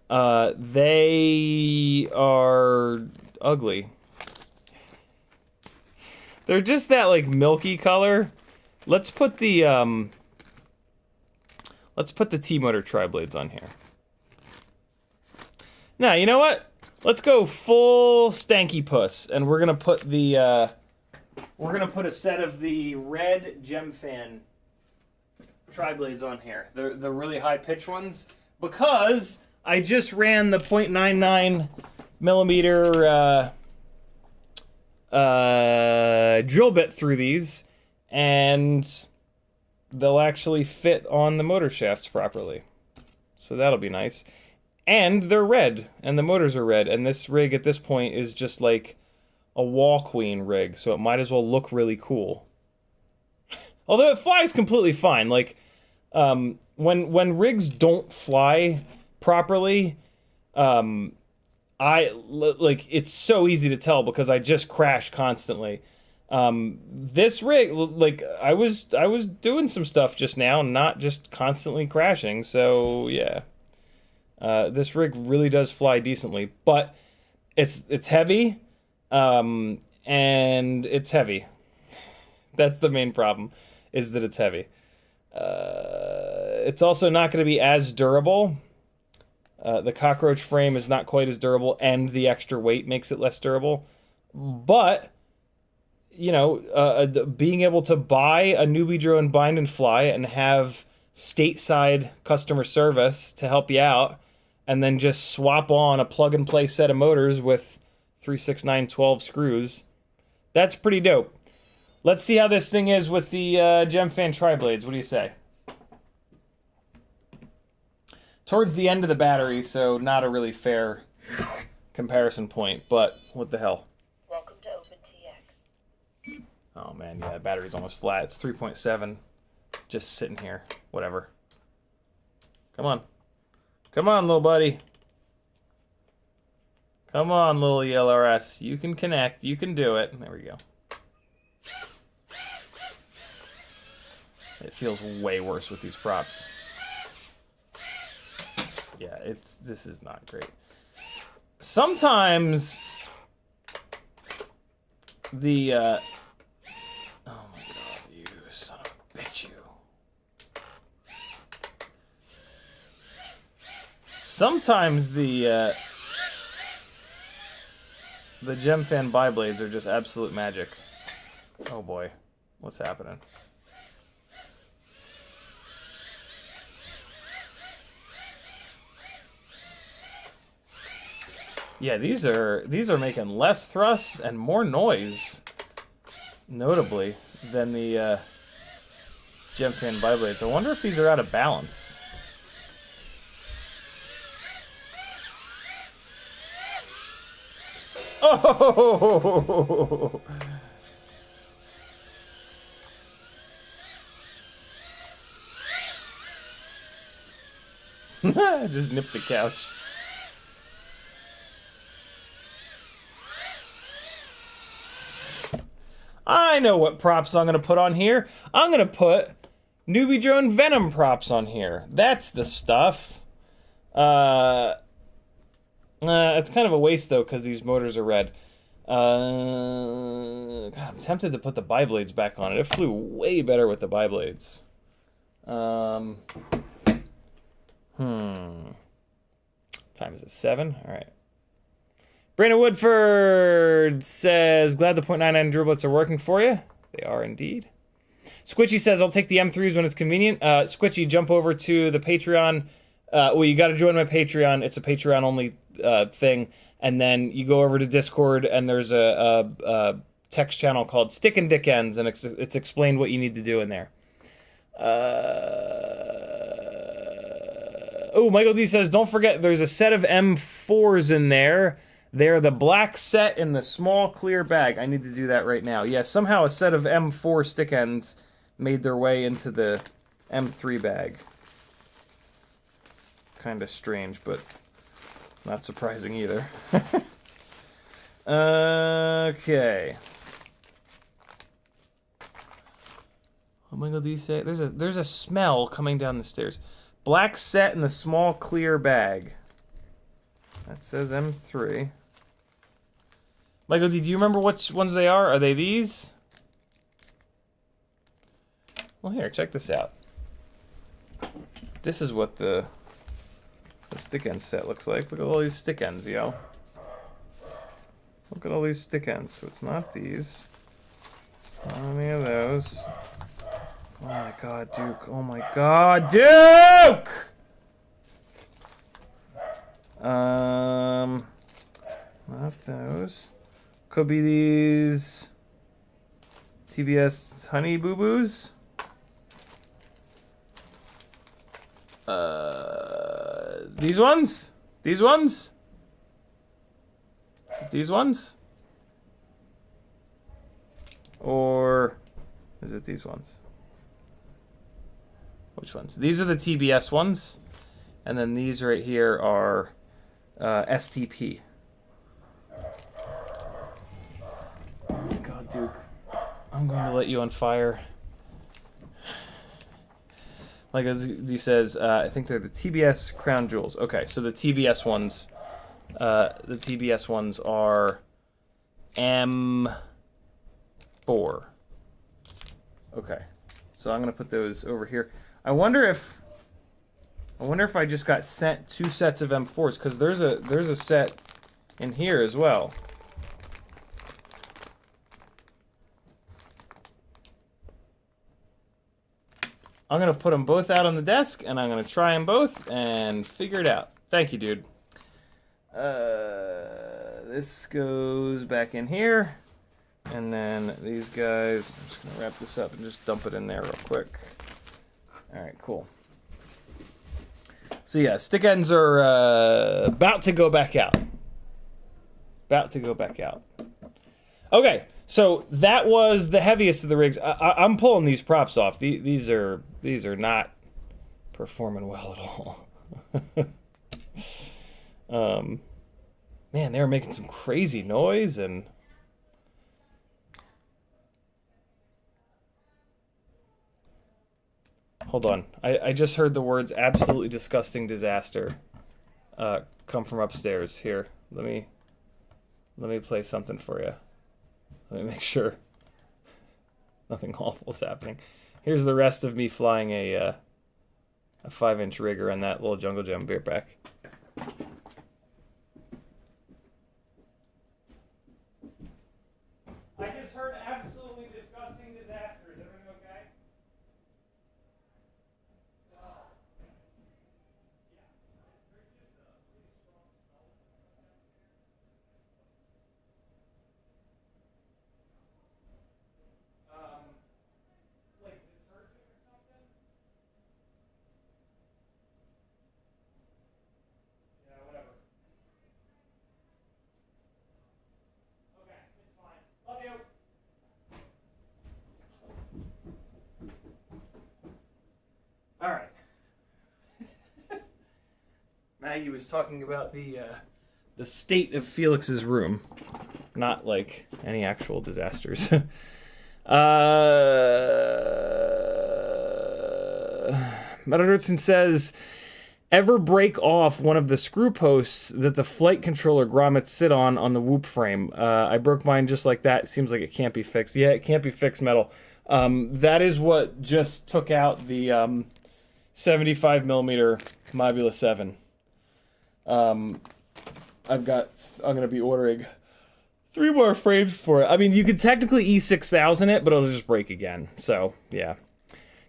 Speaker 1: they are ugly. They're just that like milky color. Let's put the T-motor tri-blades on here. Now, you know what? Let's go full stanky puss, and we're gonna put the we're gonna put a set of the red GemFan tri-blades on here. They're the really high pitch ones, because I just ran the 0.99 millimeter drill bit through these, and they'll actually fit on the motor shafts properly. So that'll be nice. And they're red, and the motors are red, and this rig at this point is just like a wall queen rig, so it might as well look really cool. Although it flies completely fine. Like, when rigs don't fly properly, it's so easy to tell because I just crash constantly. This rig, like, I was doing some stuff just now, not just constantly crashing, so yeah. This rig really does fly decently, but it's heavy, and it's heavy. That's the main problem, is that it's heavy. It's also not going to be as durable. The cockroach frame is not quite as durable, and the extra weight makes it less durable. But, you know, being able to buy a NewBee drone, bind and fly, and have stateside customer service to help you out, and then just swap on a plug-and-play set of motors with 3, 6, 9, 12 screws, that's pretty dope. Let's see how this thing is with the GemFan tri-blades. What do you say? Towards the end of the battery, so not a really fair comparison point, but what the hell?
Speaker 2: Welcome to OpenTX.
Speaker 1: Oh man, yeah, the battery's almost flat. It's 3.7. Just sitting here. Whatever. Come on. Come on, little buddy. Come on, little ELRS. You can connect. You can do it. There we go. It feels way worse with these props. Yeah, this is not great. Sometimes the oh my god, you son of a bitch, you. Sometimes the GemFan bi-blades are just absolute magic. Oh boy, what's happening? Yeah, these are making less thrust and more noise, notably, than the GemFan bi-blades. I wonder if these are out of balance. Oh! Just nipped the couch. I know what props I'm going to put on here. I'm going to put NewBee Drone Venom props on here. That's the stuff. It's kind of a waste, though, because these motors are red. God, I'm tempted to put the bi-blades back on it. It flew way better with the bi-blades. Time is it? 7? All right. Brandon Woodford says, glad the .99 drill bits are working for you. They are indeed. Squitchy says, I'll take the M3s when it's convenient. Squitchy, jump over to the Patreon. Well, you got to join my Patreon. It's a Patreon-only thing. And then you go over to Discord, and there's a text channel called Stick and Dick Ends, and it's explained what you need to do in there. Oh, Michael D says, don't forget, there's a set of M4s in there. They're the black set in the small clear bag. I need to do that right now. Yeah, somehow a set of M4 stick ends made their way into the M3 bag. Kind of strange, but Not surprising either. Okay. What am I gonna say? There's a smell coming down the stairs. Black set in the small clear bag. That says M3. Michael D, do you remember which ones they are? Are they these? Well, here, check this out. This is what the stick end set looks like. Look at all these stick ends, yo. Look at all these stick ends. So it's not these. It's not any of those. Oh my god, Duke. Oh my god, Duke! Not those. Could be these TBS honey boo boos. These ones? These ones? Is it these ones? Or is it these ones? Which ones? These are the TBS ones. And then these right here are STP. Oh my god, Duke. I'm going to let you on fire. Like as he says, I think they're the TBS crown jewels. Okay, so the TBS ones are M4. Okay, so I'm gonna put those over here. I wonder if I just got sent 2 sets of M4s, because there's a set in here as well. I'm gonna put them both out on the desk, and I'm gonna try them both and figure it out. Thank you, dude. This goes back in here, and then these guys. I'm just gonna wrap this up and just dump it in there real quick. All right, cool. So yeah, stick ends are about to go back out. About to go back out. Okay, so that was the heaviest of the rigs. I'm pulling these props off. These are not performing well at all. Man, they were making some crazy noise and. Hold on, I just heard the words "absolutely disgusting disaster" come from upstairs. Here, let me play something for you. Let me make sure nothing awful is happening. Here's the rest of me flying a 5-inch rigger on that little Jungle Gem. Be right back. I just heard absolutely disgusting disaster. Is everything okay? All right. Maggie was talking about the state of Felix's room, not like any actual disasters. Metadertson says, ever break off one of the screw posts that the flight controller grommets sit on the Whoop frame? I broke mine just like that. Seems like it can't be fixed. Yeah, it can't be fixed, Metal. That is what just took out the 75mm Mobula 7. I'm gonna be ordering 3 more frames for it. I mean, you could technically E6000 it, but it'll just break again. So yeah.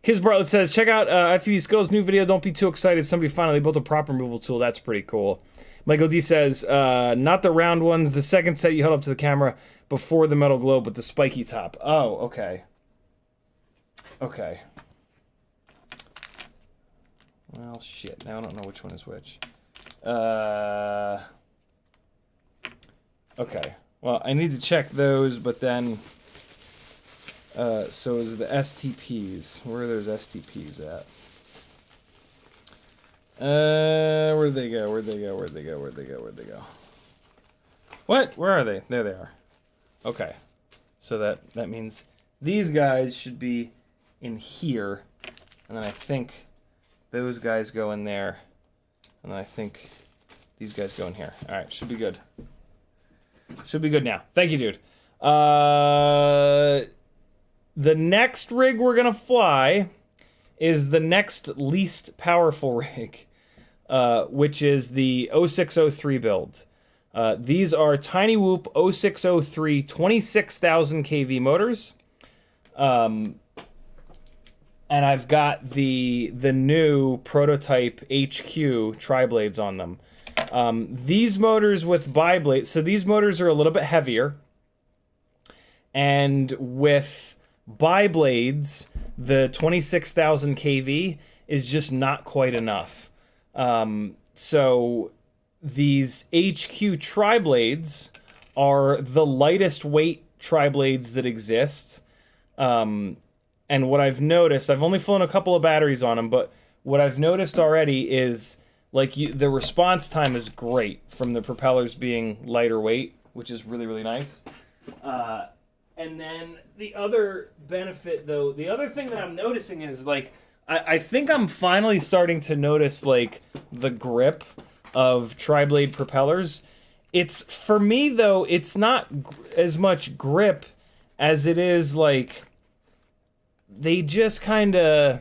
Speaker 1: Kiz Bartlett says, check out FPV Skills' new video. Don't be too excited. Somebody finally built a prop removal tool. That's pretty cool. Michael D says, not the round ones. The second set you held up to the camera before the metal globe with the spiky top. Oh, okay. Okay. Well, shit. Now I don't know which one is which. Okay. Well, I need to check those, but then... so is the STPs. Where are those STPs at? Where'd they go? Where'd they go? Where'd they go? Where'd they go? Where'd they go? What? Where are they? There they are. Okay. So that means these guys should be in here. And then I think those guys go in there. And then I think these guys go in here. Alright, should be good. Should be good now. Thank you, dude. The next rig we're gonna fly is the next least powerful rig, which is the 0603 build. These are TinyWhoop 0603 26,000 kV motors. And I've got the new prototype HQ tri-blades on them. These motors with bi-blades, so these motors are a little bit heavier. And with bi-blades, the 26,000 kV is just not quite enough. So these HQ tri-blades are the lightest weight tri-blades that exist. And what I've noticed, I've only flown a couple of batteries on them, but what I've noticed already is like the response time is great from the propellers being lighter weight, which is really, really nice. And then the other benefit, though, the other thing that I'm noticing is, like, I think I'm finally starting to notice, like, the grip of tri-blade propellers. It's, for me, though, it's not as much grip as it is, like, they just kind of,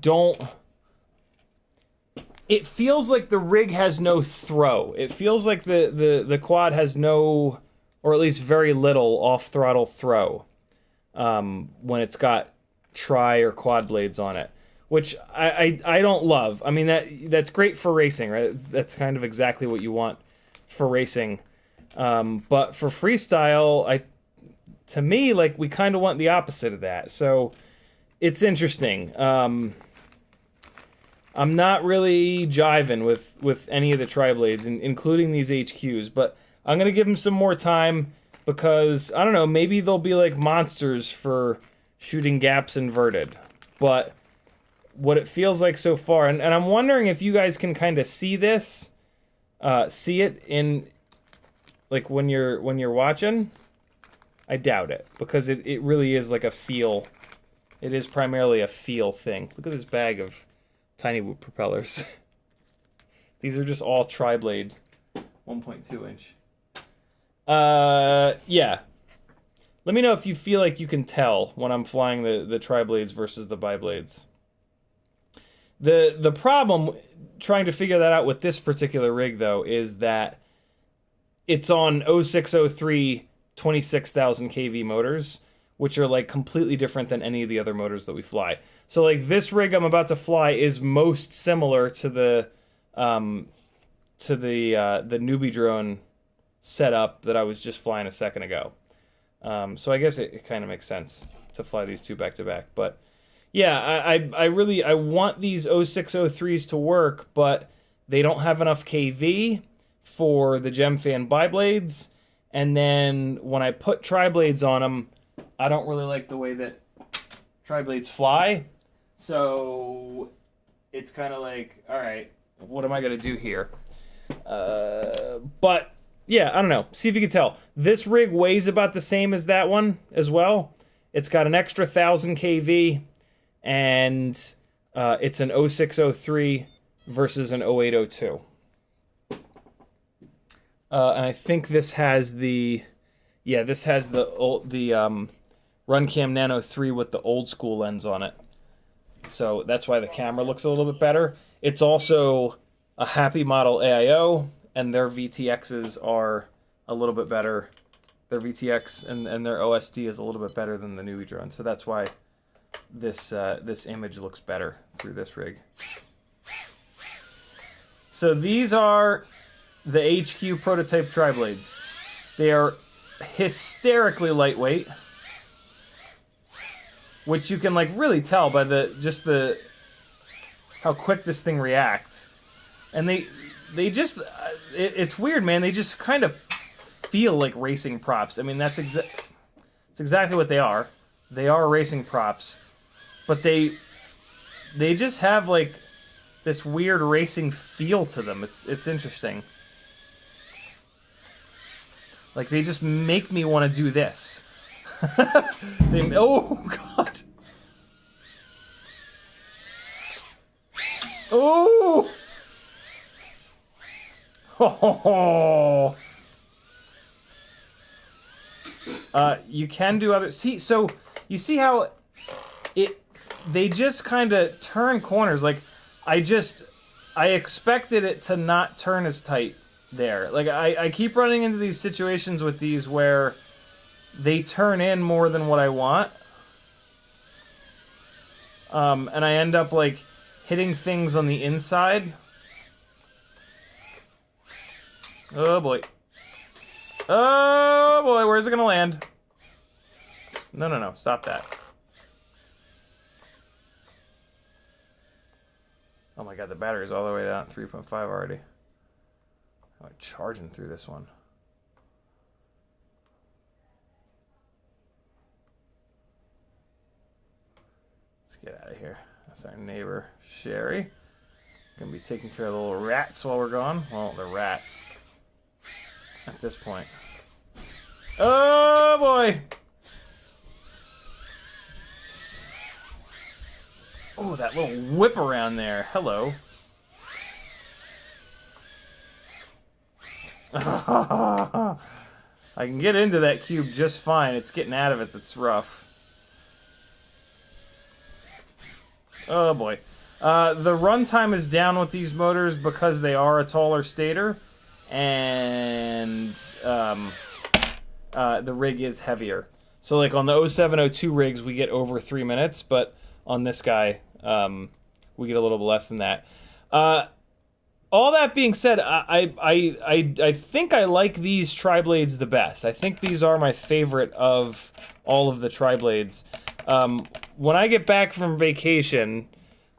Speaker 1: don't... It feels like the rig has no throw. It feels like the quad has no, or at least very little, off-throttle throw when it's got tri or quad blades on it, which I don't love. I mean, that's great for racing, right? That's kind of exactly what you want for racing. But for freestyle, to me, like, we kind of want the opposite of that. So it's interesting. I'm not really jiving with any of the tri-blades, including these HQs, but I'm going to give them some more time because, I don't know, maybe they'll be like monsters for shooting gaps inverted. But what it feels like so far, and I'm wondering if you guys can kind of see this, see it in, like, when you're watching. I doubt it, because it really is like a feel. It is primarily a feel thing. Look at this bag of TinyWhoop propellers. These are just all tri-blade 1.2 inch. Yeah. Let me know if you feel like you can tell when I'm flying the tri-blades versus the bi-blades. The problem trying to figure that out with this particular rig, though, is that it's on 0603 26,000 kV motors, which are, like, completely different than any of the other motors that we fly. So, like, this rig I'm about to fly is most similar to the NewBee drone setup that I was just flying a second ago. So I guess it kind of makes sense to fly these two back to back. But yeah, I really want these 0603s to work, but they don't have enough kV for the GemFan bi-blades. And then when I put tri-blades on them, I don't really like the way that tri-blades fly. So it's kind of like, all right, what am I going to do here? But yeah, I don't know. See if you can tell. This rig weighs about the same as that one as well. It's got an extra 1,000 kV, and it's an 0603 versus an 0802. And I think this has the, yeah, this has the RunCam Nano 3 with the old school lens on it. So that's why the camera looks a little bit better. It's also a Happymodel AIO, and their VTXs are a little bit better. Their VTX and their OSD is a little bit better than the NewBee drone. So that's why this this image looks better through this rig. So these are the HQ prototype tri-blades. They are hysterically lightweight, which you can, like, really tell by the how quick this thing reacts. And they just it's weird, man. They just kind of feel like racing props. I mean, it's exactly what they are. They are racing props, but they just have like this weird racing feel to them. It's interesting. Like they just make me want to do this. Oh God! Oh! Oh! You can do other. See, so you see how they just kind of turn corners. Like I expected it to not turn as tight there. Like I keep running into these situations with these where they turn in more than what I want. And I end up like hitting things on the inside. Oh boy. Oh boy, where's it gonna land? No, stop that. Oh my god, the battery's all the way down at 3.5 already. I'm charging through this one. Let's get out of here. That's our neighbor, Sherry. Gonna be taking care of the little rats while we're gone. Well, the rat. At this point. Oh boy! Oh, that little whip around there. Hello. I can get into that cube just fine. It's getting out of it that's rough. Oh boy. The runtime is down with these motors because they are a taller stator, and the rig is heavier. So like on the 0702 rigs, we get over 3 minutes, but on this guy, we get a little bit less than that. All that being said, I think I like these tri-blades the best. I think these are my favorite of all of the tri-blades. When I get back from vacation,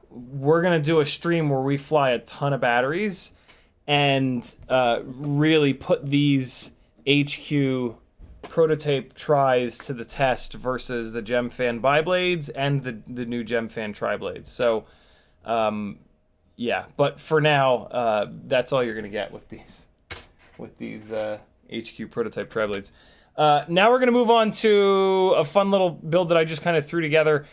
Speaker 1: we're going to do a stream where we fly a ton of batteries and really put these HQ prototype tries to the test versus the GemFan bi-blades and the new GemFan tri-blades. So, yeah, but for now, that's all you're going to get with these HQ prototype tri-blades. Now we're going to move on to a fun little build that I just kind of threw together.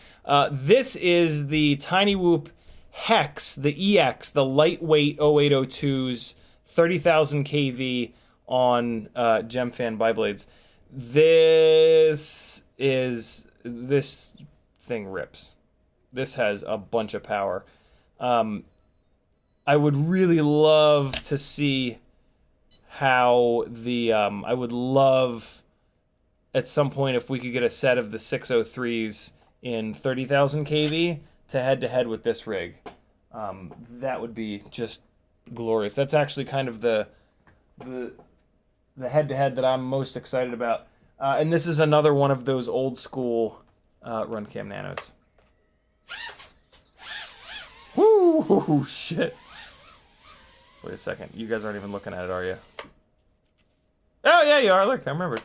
Speaker 1: This is the TinyWhoop HEX, the EX, the lightweight 0802's 30,000 kV on GemFan bi-blades. This thing rips. This has a bunch of power. I would really love to see how the I would love at some point if we could get a set of the 603s in 30,000 kV to head with this rig. That would be just glorious. That's actually kind of the head-to-head that I'm most excited about. And this is another one of those old school RunCam Nanos. Woo, shit. Wait a second. You guys aren't even looking at it, are you? Oh, yeah, you are. Look, I remembered.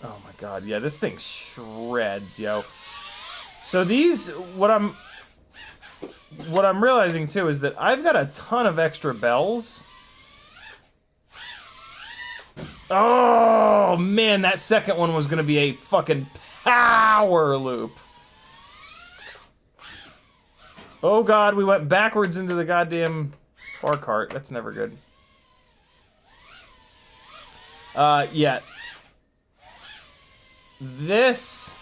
Speaker 1: Oh, my God. Yeah, this thing shreds, yo. So these, what I'm realizing, too, is that I've got a ton of extra bells. Oh, man, that second one was going to be a fucking power loop. Oh, God, we went backwards into the goddamn bar cart. That's never good. Yeah. This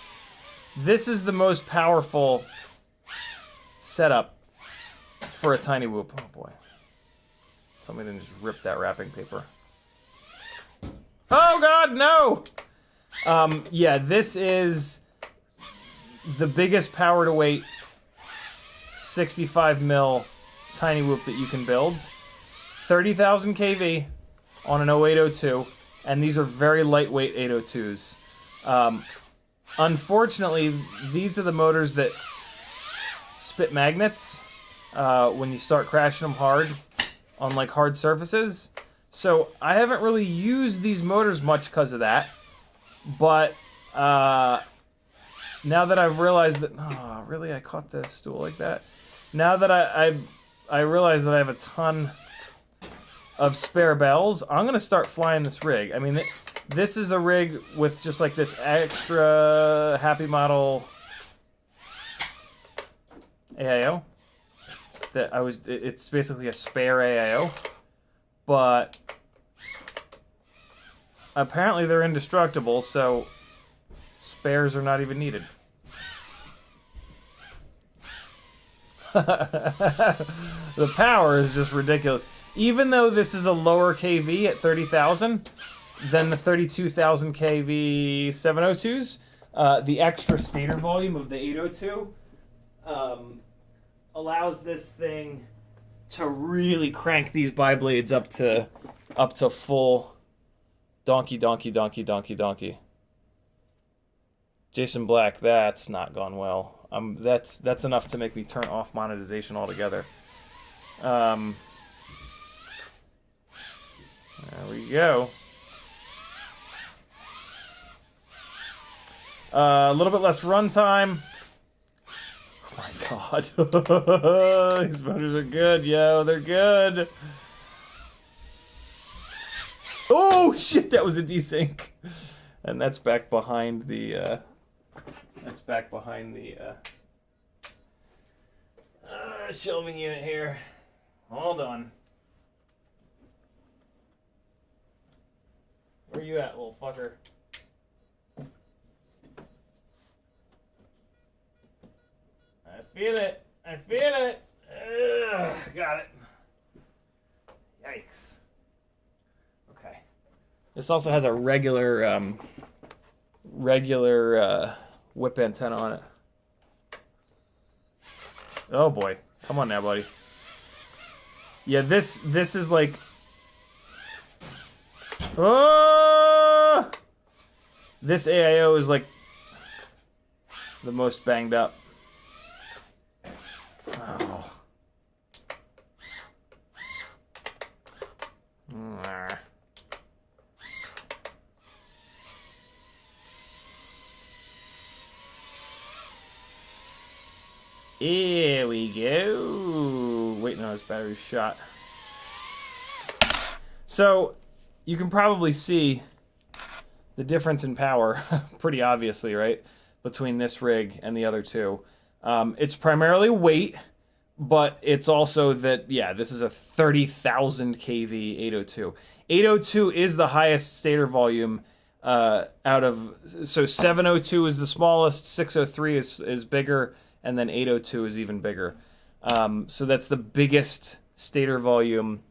Speaker 1: is the most powerful setup for a TinyWhoop. Oh, boy. Somebody didn't just rip that wrapping paper. Oh, God, no! Yeah, this is the biggest power to weight 65 mil TinyWhoop that you can build. 30,000 kV on an 0802, and these are very lightweight 802s. Unfortunately, these are the motors that spit magnets when you start crashing them hard on like hard surfaces. So I haven't really used these motors much because of that. But now that I've realized that, oh, really, I caught the stool like that. Now that I realize that I have a ton of spare bells, I'm gonna start flying this rig. I mean, this is a rig with just like this extra Happymodel AIO. It's basically a spare AIO, but apparently they're indestructible, so spares are not even needed. The power is just ridiculous. Even though this is a lower KV at 30,000 than the 32,000 KV 702s, the extra stator volume of the 802 allows this thing to really crank these biblades up to full donkey. Jason Black, that's not gone well. That's enough to make me turn off monetization altogether. There we go. A little bit less runtime. Oh my god. These motors are good, yo. They're good. Oh shit, that was a desync. And that's back behind the shelving unit here. Hold on. Where you at, little fucker? I feel it. I feel it. Ugh, got it. Yikes. Okay. This also has a regular whip antenna on it. Oh boy. Come on now, buddy. Yeah, this is like... Oh! This AIO is like the most banged up. Oh. Here we go. Wait, no, his battery's shot. So, you can probably see the difference in power, pretty obviously, right? Between this rig and the other two. It's primarily weight, but it's also that, yeah, this is a 30,000 kV 802. 802 is the highest stator volume out of... So 702 is the smallest, 603 is bigger, and then 802 is even bigger. So that's the biggest stator volume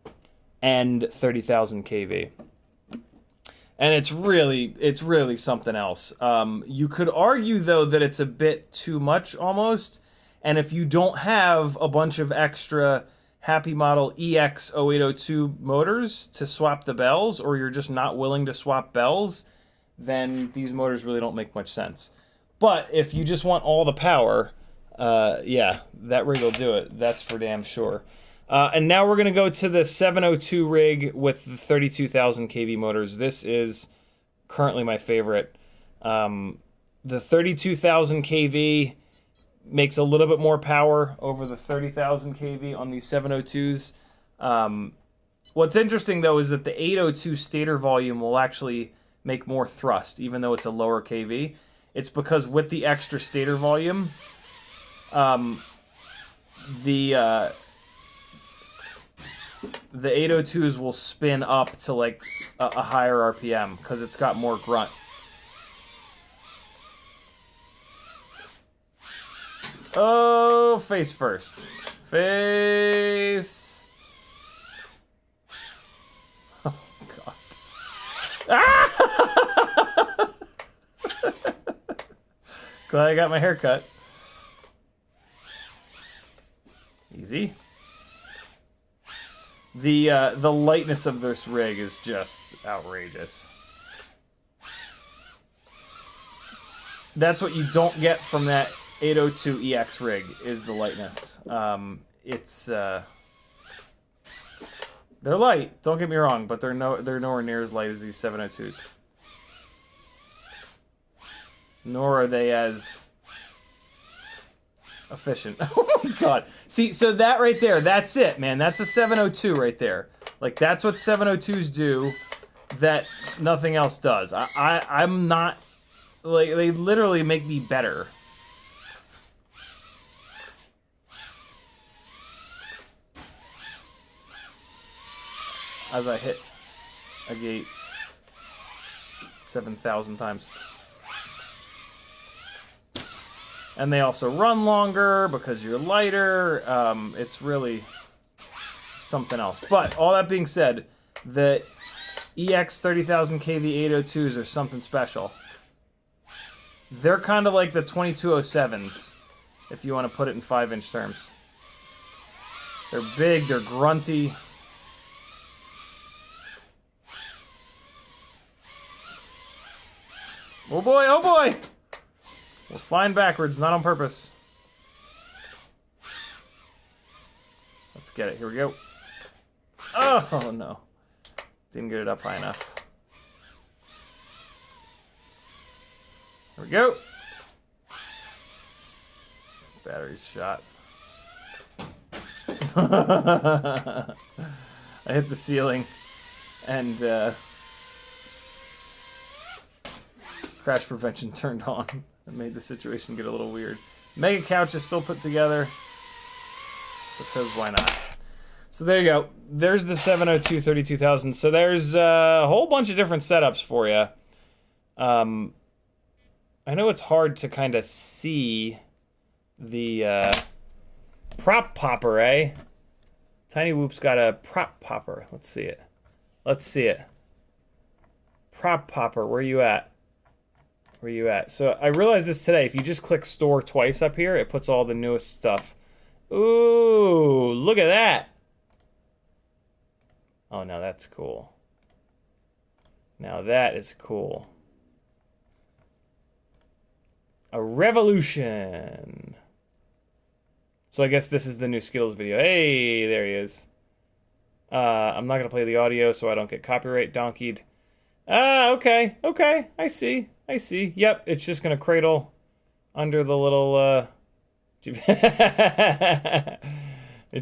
Speaker 1: and 30,000 kV. And it's really something else. You could argue, though, that it's a bit too much almost. And if you don't have a bunch of extra Happymodel EX 0802 motors to swap the bells, or you're just not willing to swap bells, then these motors really don't make much sense. But if you just want all the power, yeah, that rig will do it. That's for damn sure. And now we're going to go to the 702 rig with the 32,000 kV motors. This is currently my favorite. The 32,000 kV makes a little bit more power over the 30,000 kV on these 702s. What's interesting, though, is that the 802 stator volume will actually make more thrust, even though it's a lower kV. It's because with the extra stator volume, the 802s will spin up to like a higher RPM because it's got more grunt. Oh, face first. Face. Oh, God. Ah! Glad I got my hair cut. Easy. The lightness of this rig is just outrageous. That's what you don't get from that 802 EX rig, is the lightness. They're light, don't get me wrong, but they're nowhere near as light as these 702s. nor are they as efficient. Oh my god. See, so that right there, that's it, man. That's a 702 right there. Like, that's what 702s do that nothing else does. I'm not, like, they literally make me better. As I hit a gate 7,000 times. And they also run longer because you're lighter. It's really something else. But all that being said, the EX 30,000 KV 802s are something special. They're kind of like the 2207s, if you want to put it in 5-inch terms. They're big, they're grunty. Oh boy, oh boy! We're flying backwards, not on purpose. Let's get it, here we go. Oh no. Didn't get it up high enough. Here we go. Battery's shot. I hit the ceiling and crash prevention turned on. It made the situation get a little weird. Mega couch is still put together because why not? So there you go. There's the 702 32,000. So there's a whole bunch of different setups for you. I know it's hard to kind of see the prop popper, eh? TinyWhoop's got a prop popper. Let's see it. Let's see it. Prop popper, where you at? Where you at? So I realized this today. If you just click store twice up here, it puts all the newest stuff. Ooh, look at that. Oh, now that's cool. Now that is cool. A revolution. So I guess this is the new skills video. Hey, there he is. I'm not going to play the audio so I don't get copyright donkeyed. Okay, okay, I see. I see. Yep, it's just going to cradle under the little, it's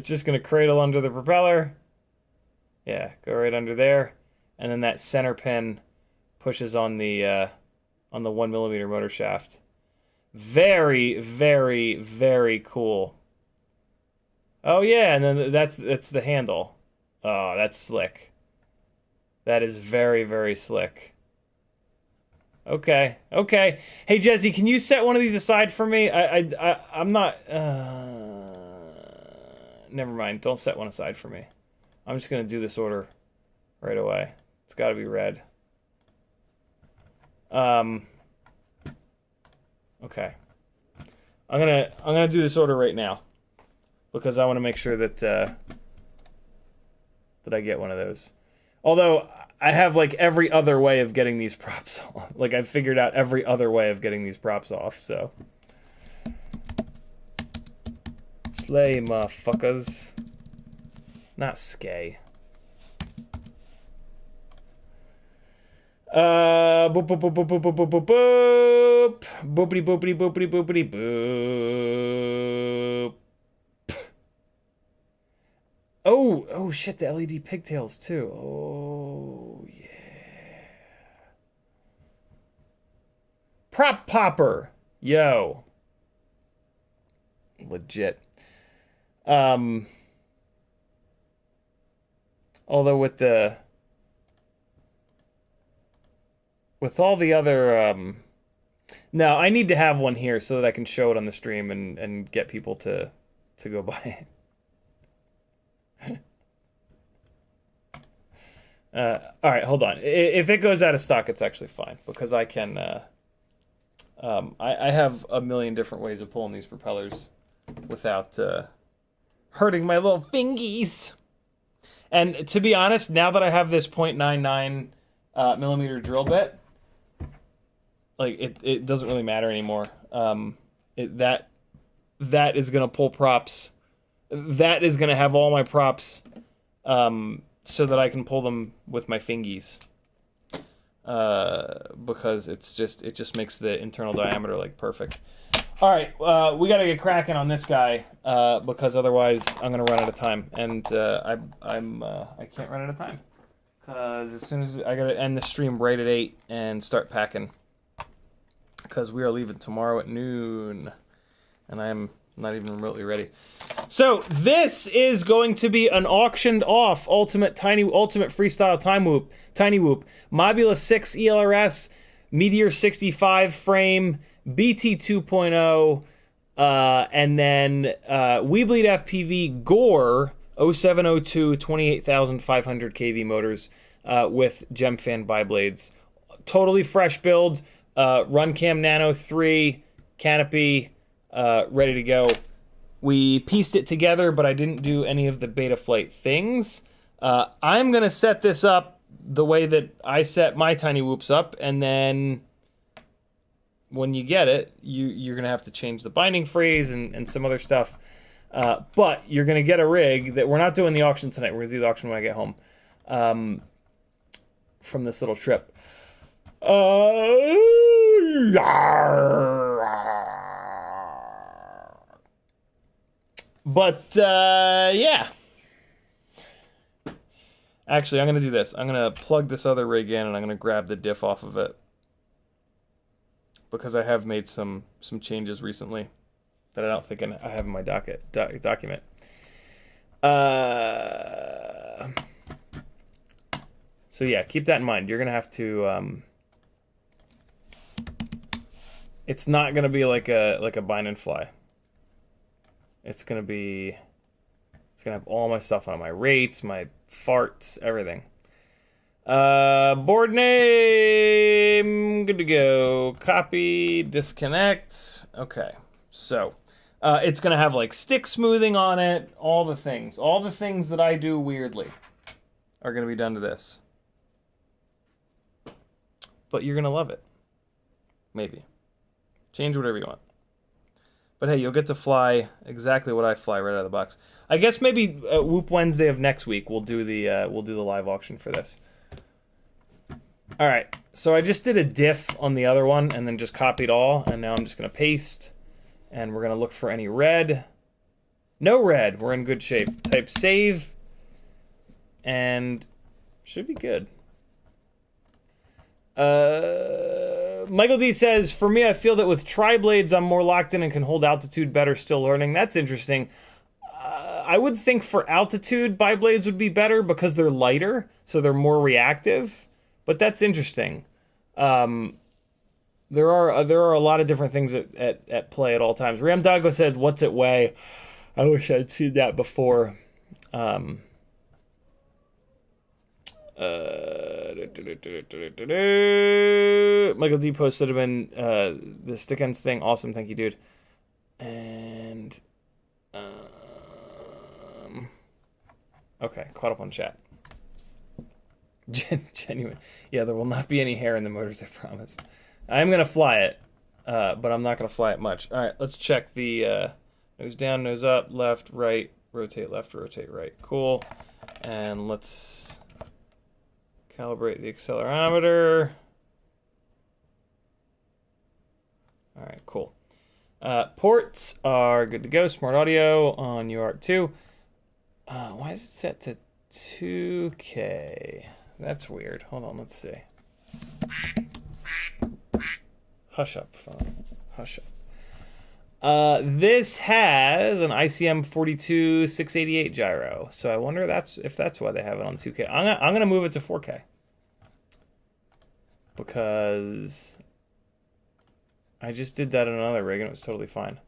Speaker 1: just going to cradle under the propeller. Yeah, go right under there. And then that center pin pushes on the 1mm motor shaft. Very, very, very cool. Oh yeah, and then that's the handle. Oh, that's slick. That is very, very slick. Okay, okay. Hey Jesse, can you set one of these aside for me? I'm not. Never mind. Don't set one aside for me. I'm just gonna do this order right away. It's got to be red. Okay. I'm gonna do this order right now because I want to make sure that that I get one of those. Although I have like every other way of getting these props on. Like I've figured out every other way of getting these props off, so. Slay, motherfuckers. Not skay. Boop boop boop boop boop boop boop boop boop. Boopity boopity boopity boopity boop. Oh shit, the LED pigtails too. Oh yeah. Prop popper. Yo. Legit. Although with all the other no, I need to have one here so that I can show it on the stream and get people to go buy it. All right, hold on. If it goes out of stock, it's actually fine because I can. I have a million different ways of pulling these propellers without hurting my little fingies. And to be honest, now that I have this 0.99 millimeter drill bit, like it doesn't really matter anymore. That is gonna pull props. That is gonna have all my props. So that I can pull them with my fingies. because it just makes the internal diameter like perfect. All right, we got to get cracking on this guy because otherwise I'm gonna run out of time, and I can't run out of time because as soon as I gotta end the stream right at 8 and start packing because we are leaving tomorrow at noon, and I'm not even remotely ready. So this is going to be an auctioned off ultimate freestyle TinyWhoop Mobula6 ELRS Meteor 65 frame BT 2.0 and then WeBLEEDFPV Gore 0702 28,500 kV motors with GemFan biblades. Totally fresh build. RunCam Nano 3 canopy ready to go. We pieced it together, but I didn't do any of the Betaflight things. I'm gonna set this up the way that I set my TinyWhoops up, and then when you get it, you're gonna have to change the binding phrase and some other stuff. But you're gonna get a rig that we're not doing the auction tonight. We're gonna do the auction when I get home from this little trip. But yeah. Actually, I'm gonna do this. I'm gonna plug this other rig in, and I'm gonna grab the diff off of it because I have made some changes recently that I don't think I have in my document. So yeah, keep that in mind. You're gonna have to. It's not gonna be like a bind and fly. It's gonna have all my stuff on it, my rates, my farts, everything. Board name, good to go. Copy, disconnect. Okay, so it's gonna have like stick smoothing on it, all the things that I do weirdly are gonna be done to this. But you're gonna love it. Maybe. Change whatever you want. But hey, you'll get to fly exactly what I fly right out of the box. I guess maybe Whoop Wednesday of next week we'll do the live auction for this. All right, so I just did a diff on the other one and then just copied all, and now I'm just gonna paste, and we're gonna look for any red. No red. We're in good shape. Type save, and should be good. Michael D says, for me, I feel that with tri-blades, I'm more locked in and can hold altitude better, still learning. That's interesting. I would think for altitude, biblades would be better because they're lighter, so they're more reactive. But that's interesting. There are a lot of different things at play at all times. Ramdago said, what's it weigh? I wish I'd seen that before. Michael D posted have been the stick ends thing. Awesome, thank you, dude. And okay, caught up on chat. Genuine. Yeah, there will not be any hair in the motors, I promise. I'm gonna fly it, but I'm not gonna fly it much. All right, let's check the nose down, nose up, left, right, rotate left, rotate right. Cool. And let's calibrate the accelerometer. All right, cool. Ports are good to go. Smart audio on UART2. Why is it set to 2K? That's weird. Hold on, let's see. Hush up, phone. Hush up. This has an ICM 42688 gyro, so I wonder if that's why they have it on 2K. I'm gonna move it to 4K because I just did that on another rig and it was totally fine.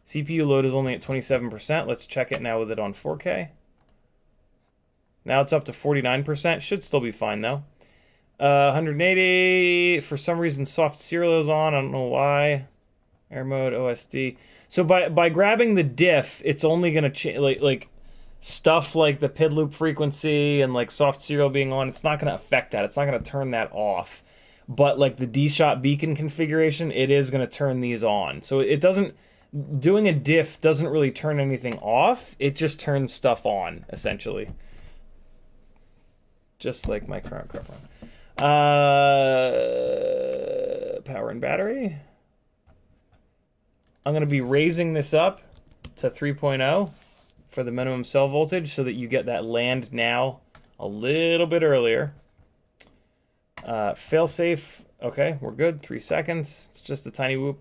Speaker 1: CPU load is only at 27%. Let's check it now with it on 4K. Now it's up to 49%. Should still be fine though. 180. For some reason, soft serial is on. I don't know why. Air mode, OSD. So by grabbing the diff, it's only gonna change like stuff like the PID loop frequency and like soft serial being on. It's not gonna affect that. It's not gonna turn that off. But like the D-shot beacon configuration, it is gonna turn these on. So it doesn't. Doing a diff doesn't really turn anything off. It just turns stuff on essentially. Just like my current run. Power and battery. I'm going to be raising this up to 3.0 for the minimum cell voltage so that you get that land now a little bit earlier. Failsafe. Okay, we're good. 3 seconds. It's just a TinyWhoop.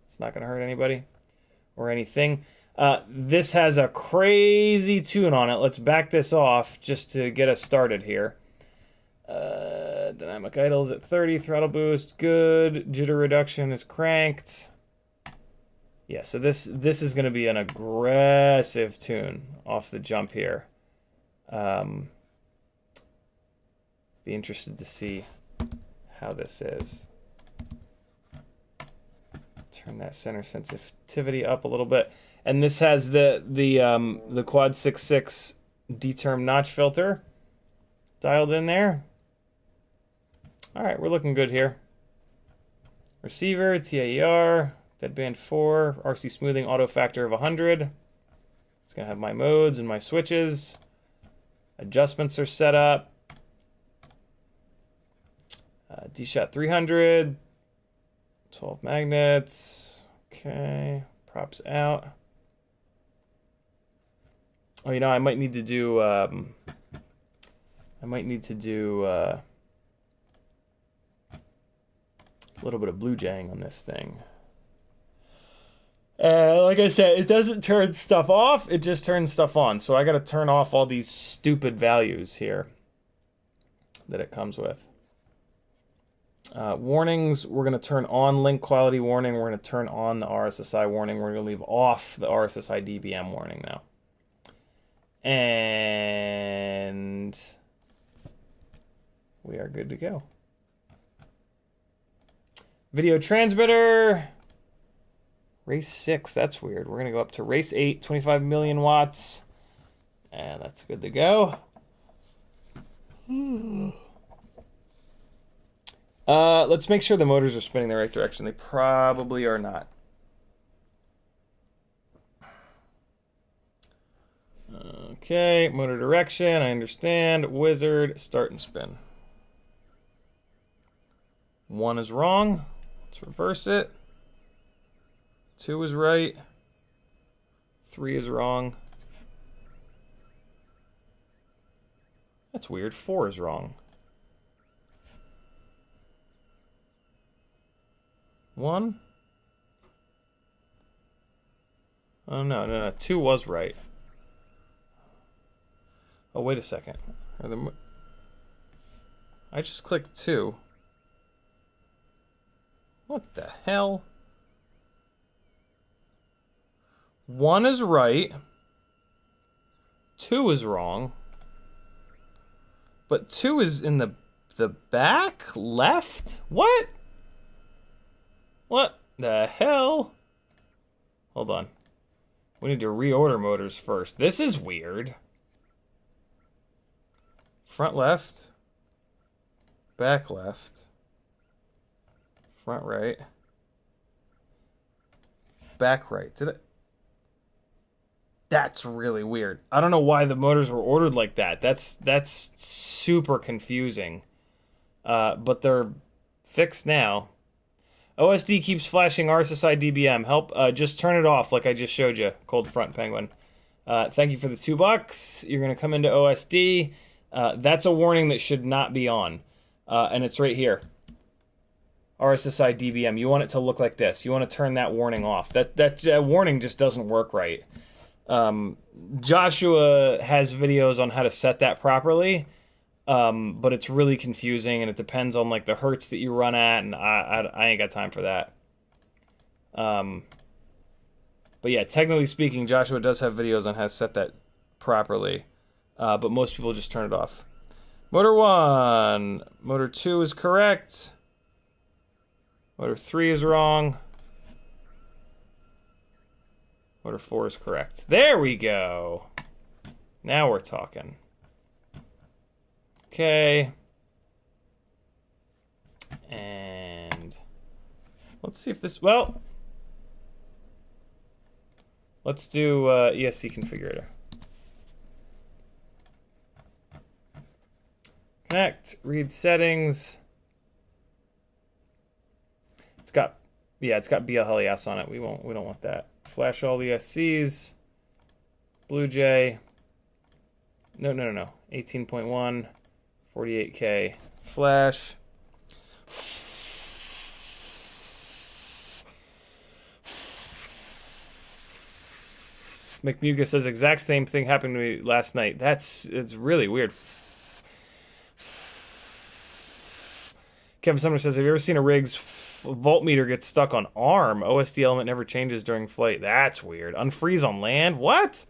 Speaker 1: It's not going to hurt anybody or anything. This has a crazy tune on it. Let's back this off just to get us started here. Dynamic idle is at 30. Throttle boost, good. Jitter reduction is cranked. Yeah, so this is going to be an aggressive tune off the jump here. Be interested to see how this is. Turn that center sensitivity up a little bit. And this has the Quad 6 D-term notch filter dialed in there. All right, we're looking good here. Receiver, TIER, deadband 4, RC smoothing, auto factor of 100. It's gonna have my modes and my switches. Adjustments are set up. D-Shot 300, 12 magnets. Okay, props out. Oh, you know, I might need to do a little bit of blue jaying on this thing. Like I said, it doesn't turn stuff off, it just turns stuff on. So I got to turn off all these stupid values here that it comes with. Warnings, we're going to turn on link quality warning. We're going to turn on the RSSI warning. We're going to leave off the RSSI DBM warning now. And we are good to go. Video transmitter. Race 6, that's weird. We're going to go up to race 8, 25 million watts. And that's good to go. Let's make sure the motors are spinning the right direction. They probably are not. Okay, motor direction, I understand. Wizard, start and spin. 1 is wrong. Let's reverse it. 2 is right. 3 is wrong. That's weird. 4 is wrong. 1? Oh, no. 2 was right. Oh, wait a second. I just clicked 2. What the hell? 1 is right. 2 is wrong. But 2 is in the back left? What? What the hell? Hold on. We need to reorder motors first. This is weird. Front left. Back left. Front right. Back right. Did it? That's really weird. I don't know why the motors were ordered like that. That's super confusing. But they're fixed now. OSD keeps flashing RSSI DBM. Help, just turn it off like I just showed you, Cold Front Penguin. Thank you for the $2. You're going to come into OSD. That's a warning that should not be on. And it's right here. RSSI DBM. You want it to look like this. You want to turn that warning off. That warning just doesn't work right. Joshua has videos on how to set that properly. But it's really confusing, and it depends on like the hertz that you run at, and I ain't got time for that. But yeah, technically speaking, Joshua does have videos on how to set that properly, but most people just turn it off. Motor 1, motor 2 is correct. Motor 3 is wrong. Motor 4 is correct. There we go. Now we're talking. Okay. And let's see if this, well, let's do ESC configurator. Connect, read settings. It's got BLHES on it. We don't want that. Flash all the SCs. Blue Jay. No. 18.1, 48K. Flash. McMuga says exact same thing happened to me last night. It's really weird. Kevin Sumner says, have you ever seen a rig's voltmeter get stuck on arm? OSD element never changes during flight. That's weird. Unfreeze on land? What?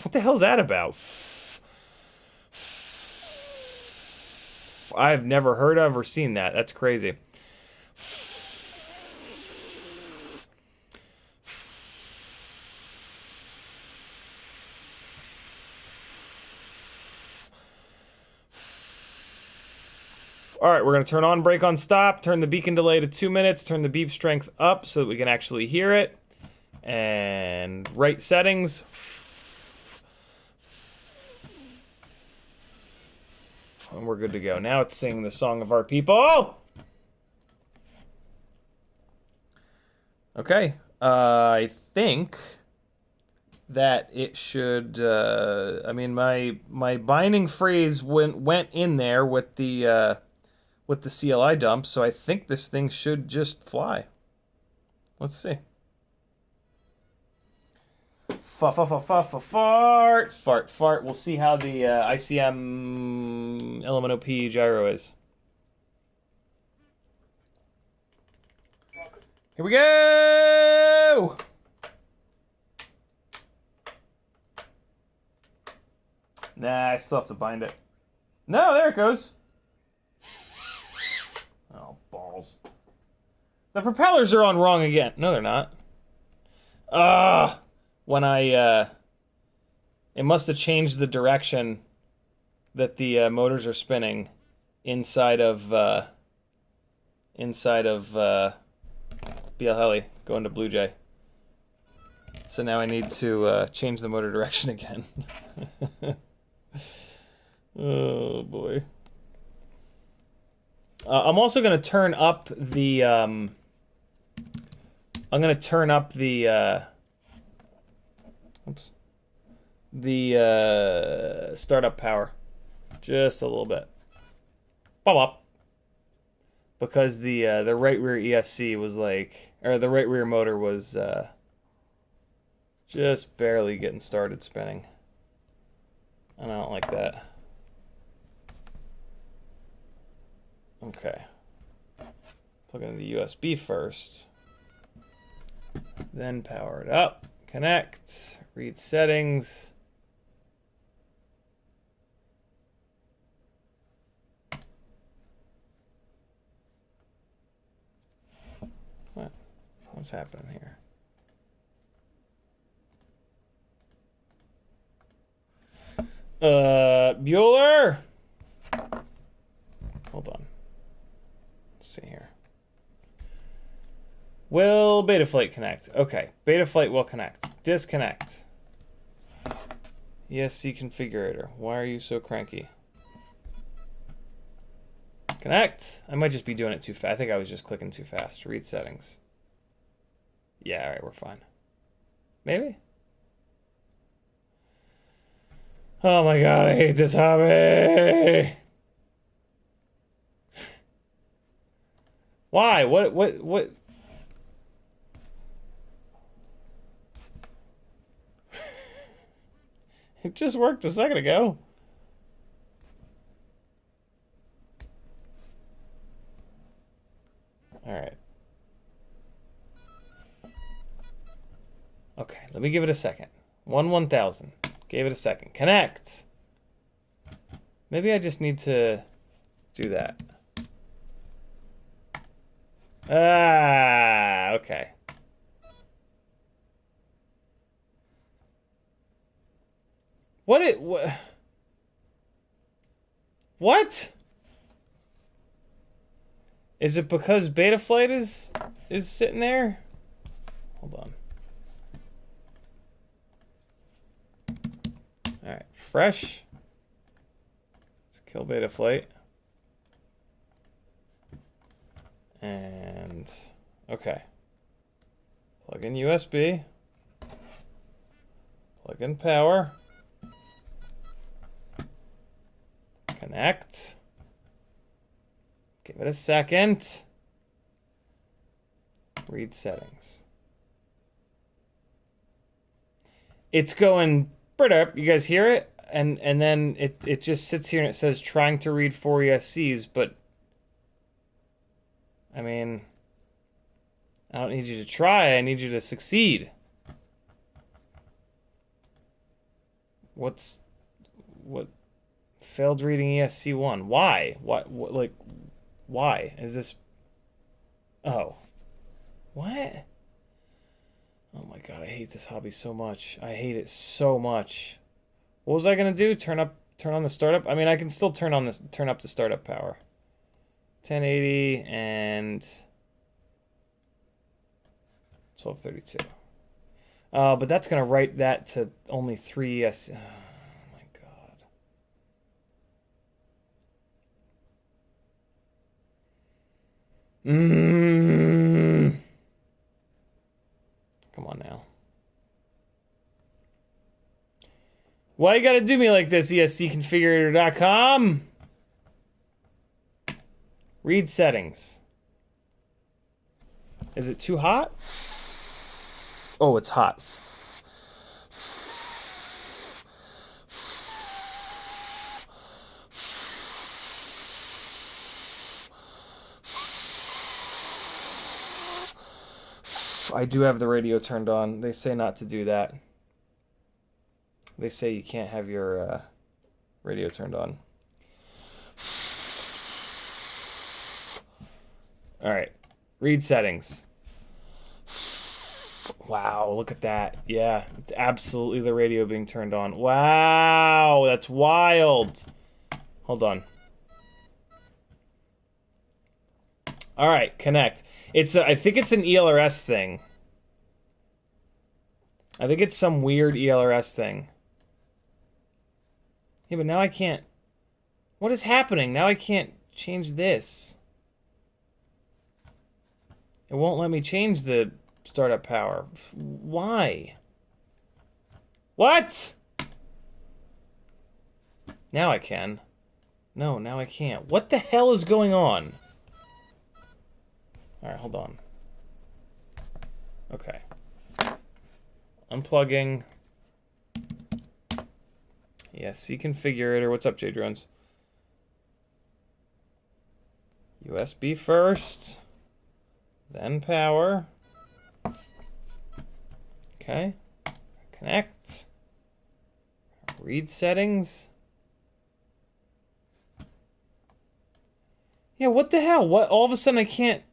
Speaker 1: What the hell's that about? I've never heard of or seen that. That's crazy. All right, we're going to turn on, brake on, stop, turn the beacon delay to 2 minutes, turn the beep strength up so that we can actually hear it, and right settings. And we're good to go. Now it's singing the song of our people. Okay, I think that it should, I mean, my binding phrase went in there with the CLI dump, so I think this thing should just fly. Let's see. Fart. We'll see how the ICM LMNOP gyro is. Here we go! Nah, I still have to bind it. No, there it goes. Oh, balls. The propellers are on wrong again. No, they're not. When I, it must have changed the direction that the motors are spinning inside of BL Heli going to Blue Jay. So now I need to change the motor direction again. Oh boy. I'm also going to turn up the startup power just a little bit. Pop up. Because the right rear ESC was like, or the right rear motor was just barely getting started spinning. And I don't like that. Okay. Plug in the USB first. Then power it up. Connect. Read settings. What's happening here? Bueller? Hold on. Let's see here. Will Betaflight connect? Okay, Betaflight will connect. Disconnect. ESC configurator. Why are you so cranky? Connect. I might just be doing it too fast. I think I was just clicking too fast. Read settings. Yeah, alright, we're fine. Maybe? Oh my god, I hate this hobby! Why? What? It just worked a second ago. Alright. Okay, let me give it a second. 1/1000. Gave it a second. Connect! Maybe I just need to do that. Ah, okay. What? Is it because Betaflight is sitting there? Hold on. Alright, fresh. Let's kill Betaflight. And okay. Plug in USB. Plug in power. Connect. Give it a second. Read settings. It's going, you guys hear it? And then it just sits here and it says trying to read 4 ESCs, but I mean, I don't need you to try, I need you to succeed. What? Failed reading ESC1. Why? What, like, why? Is this... Oh. What? Oh my god, I hate this hobby so much. I hate it so much. What was I gonna do? Turn on the startup? I mean, I can still turn up the startup power. 1080 and 1232. But that's gonna write that to only 3 ESC. Oh my god. Come on now. Why you gotta do me like this, ESCconfigurator.com? Read settings. Is it too hot? Oh, it's hot. I do have the radio turned on. They say not to do that. They say you can't have your radio turned on. All right, read settings. Wow, look at that. Yeah, it's absolutely the radio being turned on. Wow, that's wild. Hold on. All right, connect. It's I think it's an ELRS thing. I think it's some weird ELRS thing. Yeah, but now I can't... What is happening? Now I can't change this. It won't let me change the startup power. Why? What? Now I can. No, now I can't. What the hell is going on? Alright, hold on. Okay. Unplugging. ESC configurator. What's up, J Drones? USB first. Then power. Okay. Connect. Read settings. Yeah, what the hell? What? All of a sudden I can't...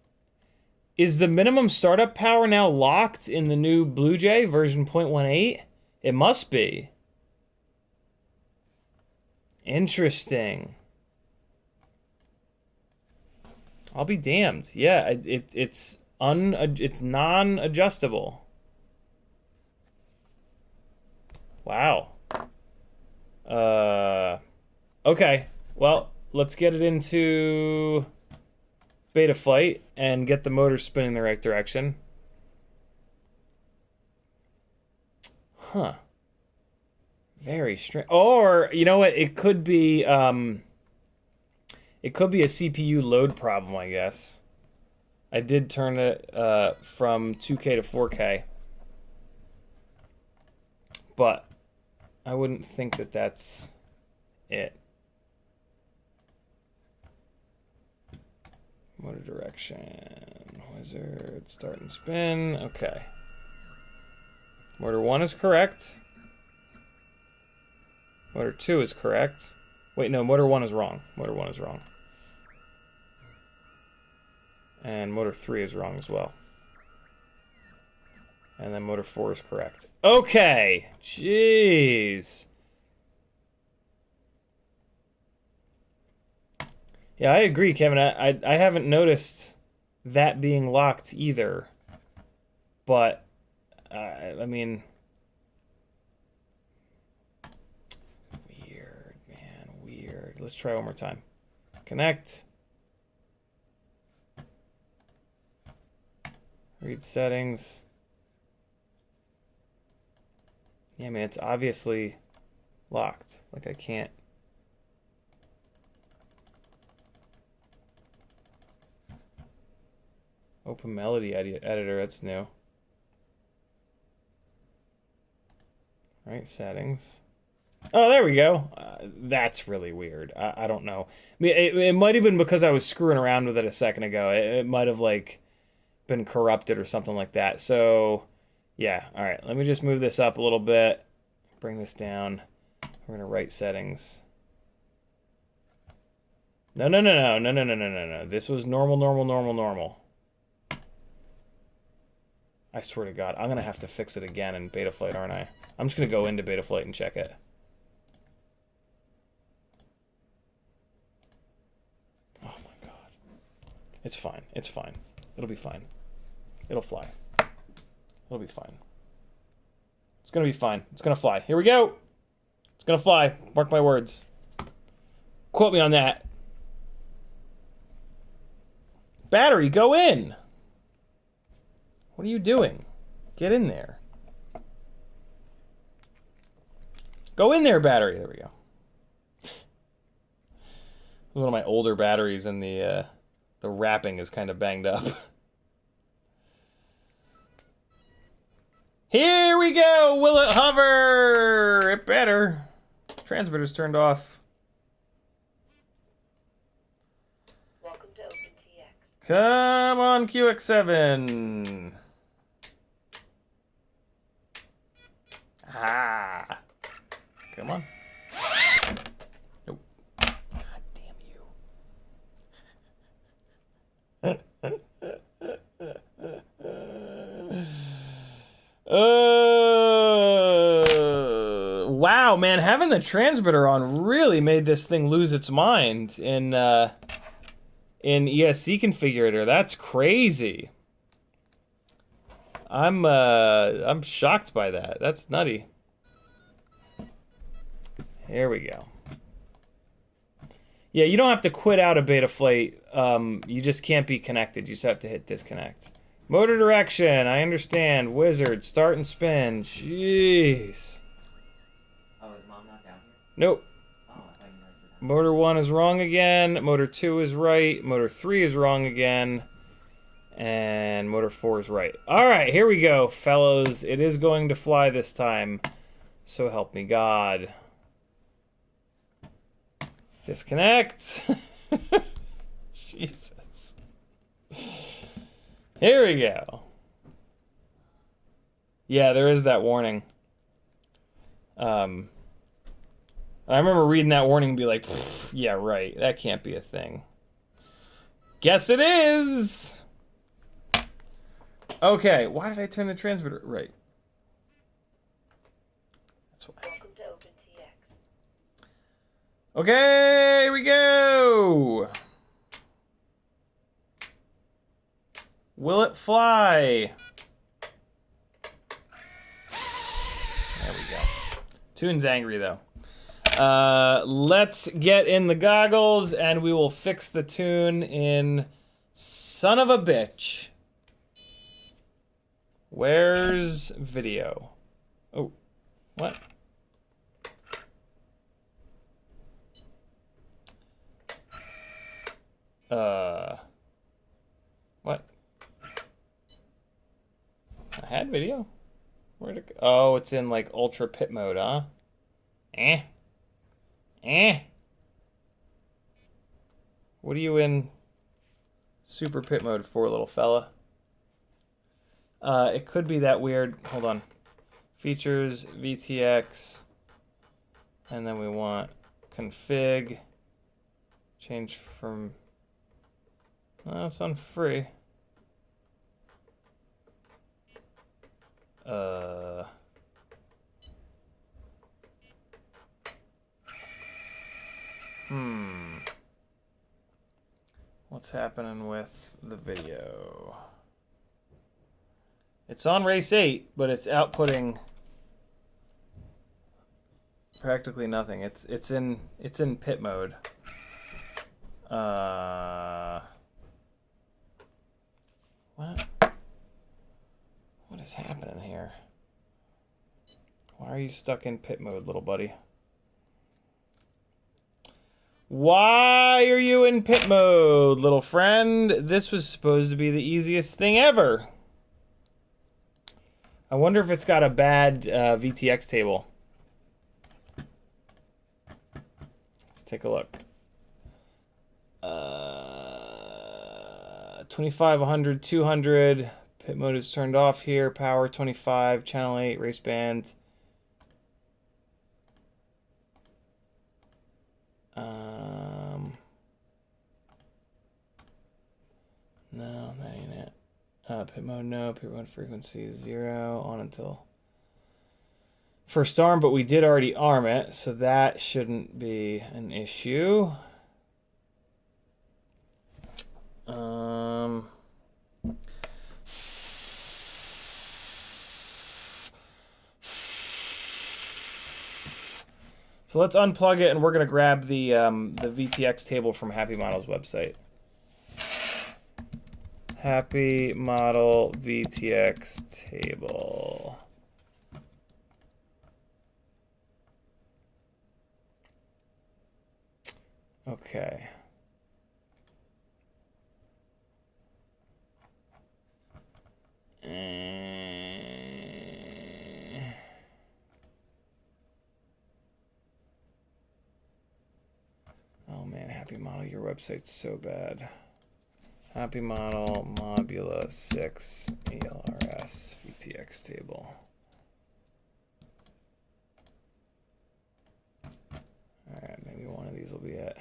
Speaker 1: Is the minimum startup power now locked in the new Blue Jay version 0.18? It must be. Interesting. I'll be damned. Yeah, it's non-adjustable. Wow. Okay. Well, let's get it into Betaflight and get the motor spinning the right direction. Huh. Very strange. Or, you know what? It could be a CPU load problem, I guess. I did turn it from 2K to 4K. But I wouldn't think that that's it. Motor direction. Wizard, start and spin. Okay. Motor 1 is correct. Motor 2 is correct. Wait, no, motor 1 is wrong. Motor 1 is wrong. And motor 3 is wrong as well. And then motor 4 is correct. Okay! Jeez. Yeah, I agree, Kevin. I haven't noticed that being locked either. But, I mean... Let's try one more time. Connect. Read settings. Yeah, man, it's obviously locked. Like I can't. Open Melody Editor, that's new. Right, settings. Oh, there we go. That's really weird. I don't know. I mean, it might have been because I was screwing around with it a second ago. It might have, like, been corrupted or something like that. So, yeah. All right, let me just move this up a little bit. Bring this down. We're going to write settings. No. This was normal. I swear to God, I'm going to have to fix it again in Betaflight, aren't I? I'm just going to go into Betaflight and check it. Oh my God. It's fine. It's fine. It'll be fine. It'll fly. It'll be fine. It's going to be fine. It's going to fly. Here we go. It's going to fly. Mark my words. Quote me on that. Battery, go in. What are you doing? Get in there. Go in there, battery. There we go. One of my older batteries, and the wrapping is kind of banged up. Here we go. Will it hover? It better. Transmitter's turned off.
Speaker 2: Welcome to OpenTX.
Speaker 1: Come on, QX7. Ah. Come on. Nope. God damn you. Wow, man, having the transmitter on really made this thing lose its mind in ESC configurator. That's crazy. I'm shocked by that. That's nutty. Here we go. Yeah, you don't have to quit out of Betaflight. You just can't be connected. You just have to hit disconnect. Motor direction, I understand. Wizard, start and spin. Jeez.
Speaker 3: Oh, is Mom not down here?
Speaker 1: Nope.
Speaker 3: Oh, I thought you guys were down.
Speaker 1: Motor 1 is wrong again. Motor 2 is right. Motor 3 is wrong again. And motor 4 is right. All right, here we go, fellows. It is going to fly this time. So help me God. Disconnect. Jesus. Here we go. Yeah, there is that warning. I remember reading that warning and be like, yeah, right. That can't be a thing. Guess it is. Okay, why did I turn the transmitter? Right. That's why.
Speaker 2: Welcome to OpenTX.
Speaker 1: Okay, here we go. Will it fly? There we go. Tune's angry though. Let's get in the goggles and we will fix the tune in son of a bitch. Where's video? Oh, what? What? I had video? Where'd it go? Oh, it's in like ultra pit mode, huh? What are you in super pit mode for, little fella? It could be that weird. Hold on. Features, VTX. And then we want config. Change from... it's on free. What's happening with the video? It's on race 8, but it's outputting Practically nothing. It's in pit mode. What? What is happening here? Why are you stuck in pit mode, little buddy? Why are you in pit mode, little friend? This was supposed to be the easiest thing ever. I wonder if it's got a bad VTX table. Let's take a look. 25, 100, 200. Pit mode is turned off here. Power 25, channel 8, race band. No, that ain't it. Pit mode, no. Pit mode frequency is 0 on until first arm, but we did already arm it, so that shouldn't be an issue. So let's unplug it, and we're gonna grab the VTX table from Happymodel's website. Happymodel VTX table. Okay. Oh man, Happymodel, your website's so bad. Happymodel Mobula6 ELRS VTX table. Alright, maybe one of these will be it.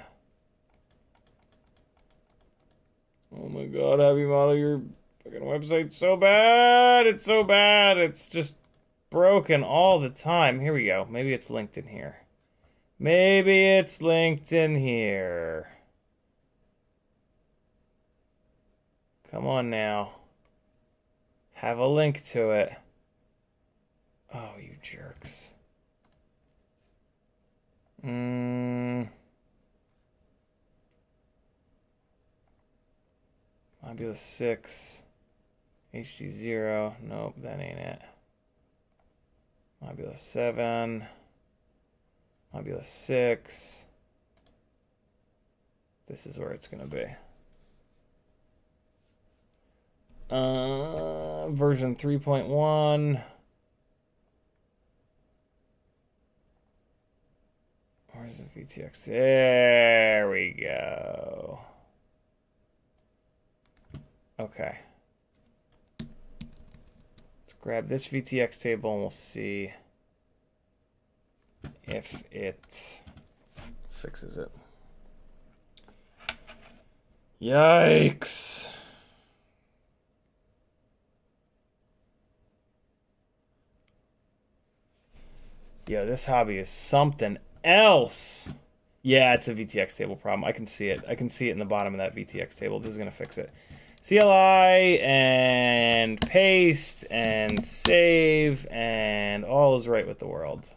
Speaker 1: Oh my god, Happymodel, your fucking website's so bad! It's so bad! It's just broken all the time. Here we go. Maybe it's linked in here. Maybe it's linked in here. Come on now. Have a link to it. Oh, you jerks. Mobula6. HD0. Nope, that ain't it. Mobula7. Mobula6. This is where it's gonna be. Version 3.1. Where's the VTX? There we go. Okay. Let's grab this VTX table and we'll see if it fixes it. Yikes. Yo, this hobby is something else. Yeah, it's a VTX table problem. I can see it. I can see it in the bottom of that VTX table. This is going to fix it. CLI and paste and save and all is right with the world.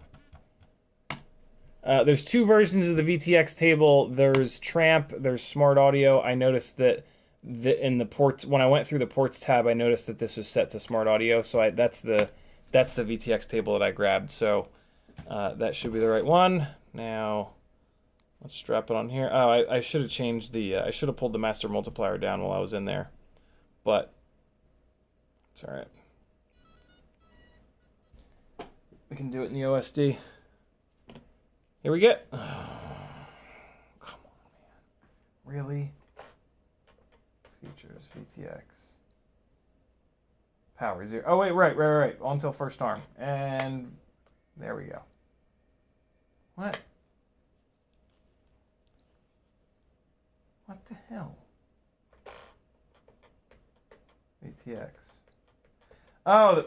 Speaker 1: There's two versions of the VTX table. There's Tramp, there's Smart Audio. I noticed that in the ports, when I went through the ports tab, I noticed that this was set to Smart Audio. So that's the VTX table that I grabbed. So that should be the right one. Now, let's strap it on here. Oh, I should have changed the, I should have pulled the master multiplier down while I was in there. But, it's alright. We can do it in the OSD. Here we get. Oh, come on, man. Really? Features, VTX. Power 0. Oh, wait, right. Until first arm. And there we go. What? What the hell? VTX. Oh,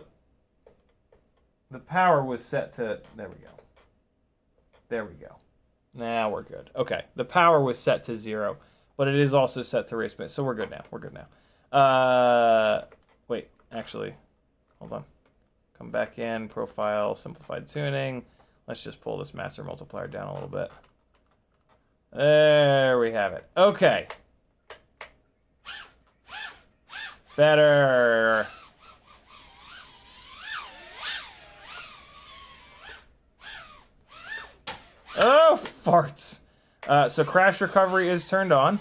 Speaker 1: the power was set to, there we go. There we go. Now we're good. Okay, the power was set to 0, but it is also set to race band, so we're good now. We're good now. Wait, actually, hold on. Come back in, profile, simplified tuning. Let's just pull this master multiplier down a little bit. There we have it. Okay. Better. Oh, farts. So crash recovery is turned on.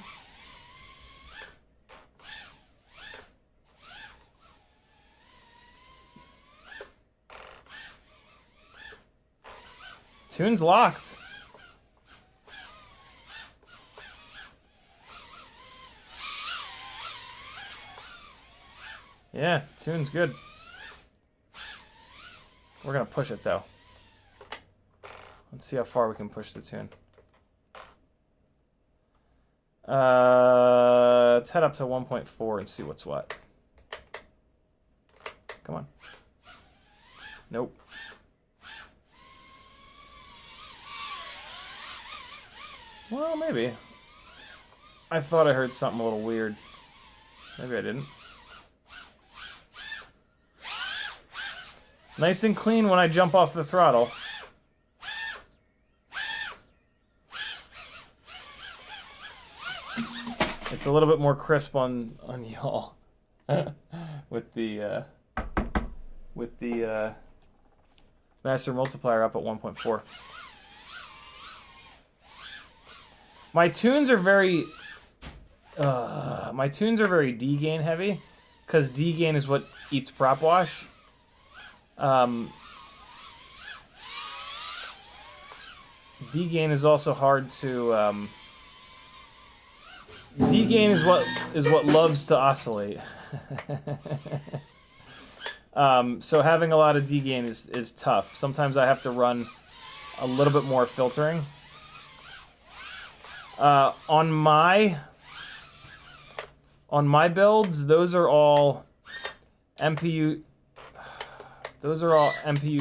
Speaker 1: Tune's locked. Yeah, tune's good. We're gonna push it though. Let's see how far we can push the tune. Let's head up to 1.4 and see what's what. Come on. Nope. Well, maybe. I thought I heard something a little weird. Maybe I didn't. Nice and clean when I jump off the throttle. It's a little bit more crisp on y'all with the master multiplier up at 1.4. My tunes are very D gain heavy, because D gain is what eats prop wash. D gain is also hard to D gain is what loves to oscillate. So having a lot of D gain is tough. Sometimes I have to run a little bit more filtering. On my builds, those are all MPU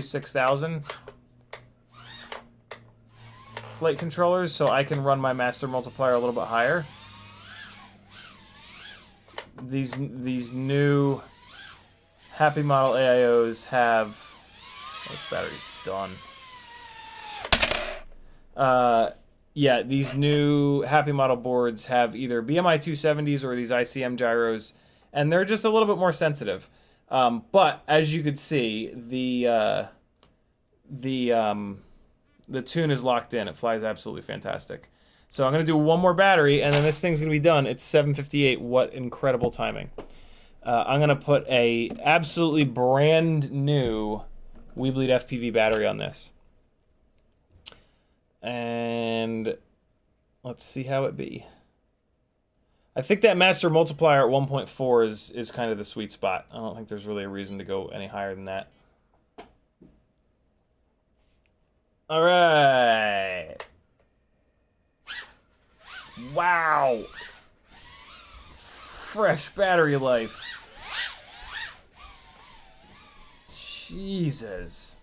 Speaker 1: 6000 flight controllers, so I can run my master multiplier a little bit higher. These new Happymodel AIOs have... Oh, this battery's done. Yeah, these new Happymodel boards have either BMI 270s or these ICM gyros, and they're just a little bit more sensitive. But as you could see, the tune is locked in. It flies absolutely fantastic. So I'm gonna do one more battery, and then this thing's gonna be done. It's 7:58. What incredible timing! I'm gonna put a absolutely brand new WeBLEEDFPV battery on this. And let's see how it be. I think that master multiplier at 1.4 is kind of the sweet spot. I don't think there's really a reason to go any higher than that. All right. Wow. Fresh battery life. Jesus.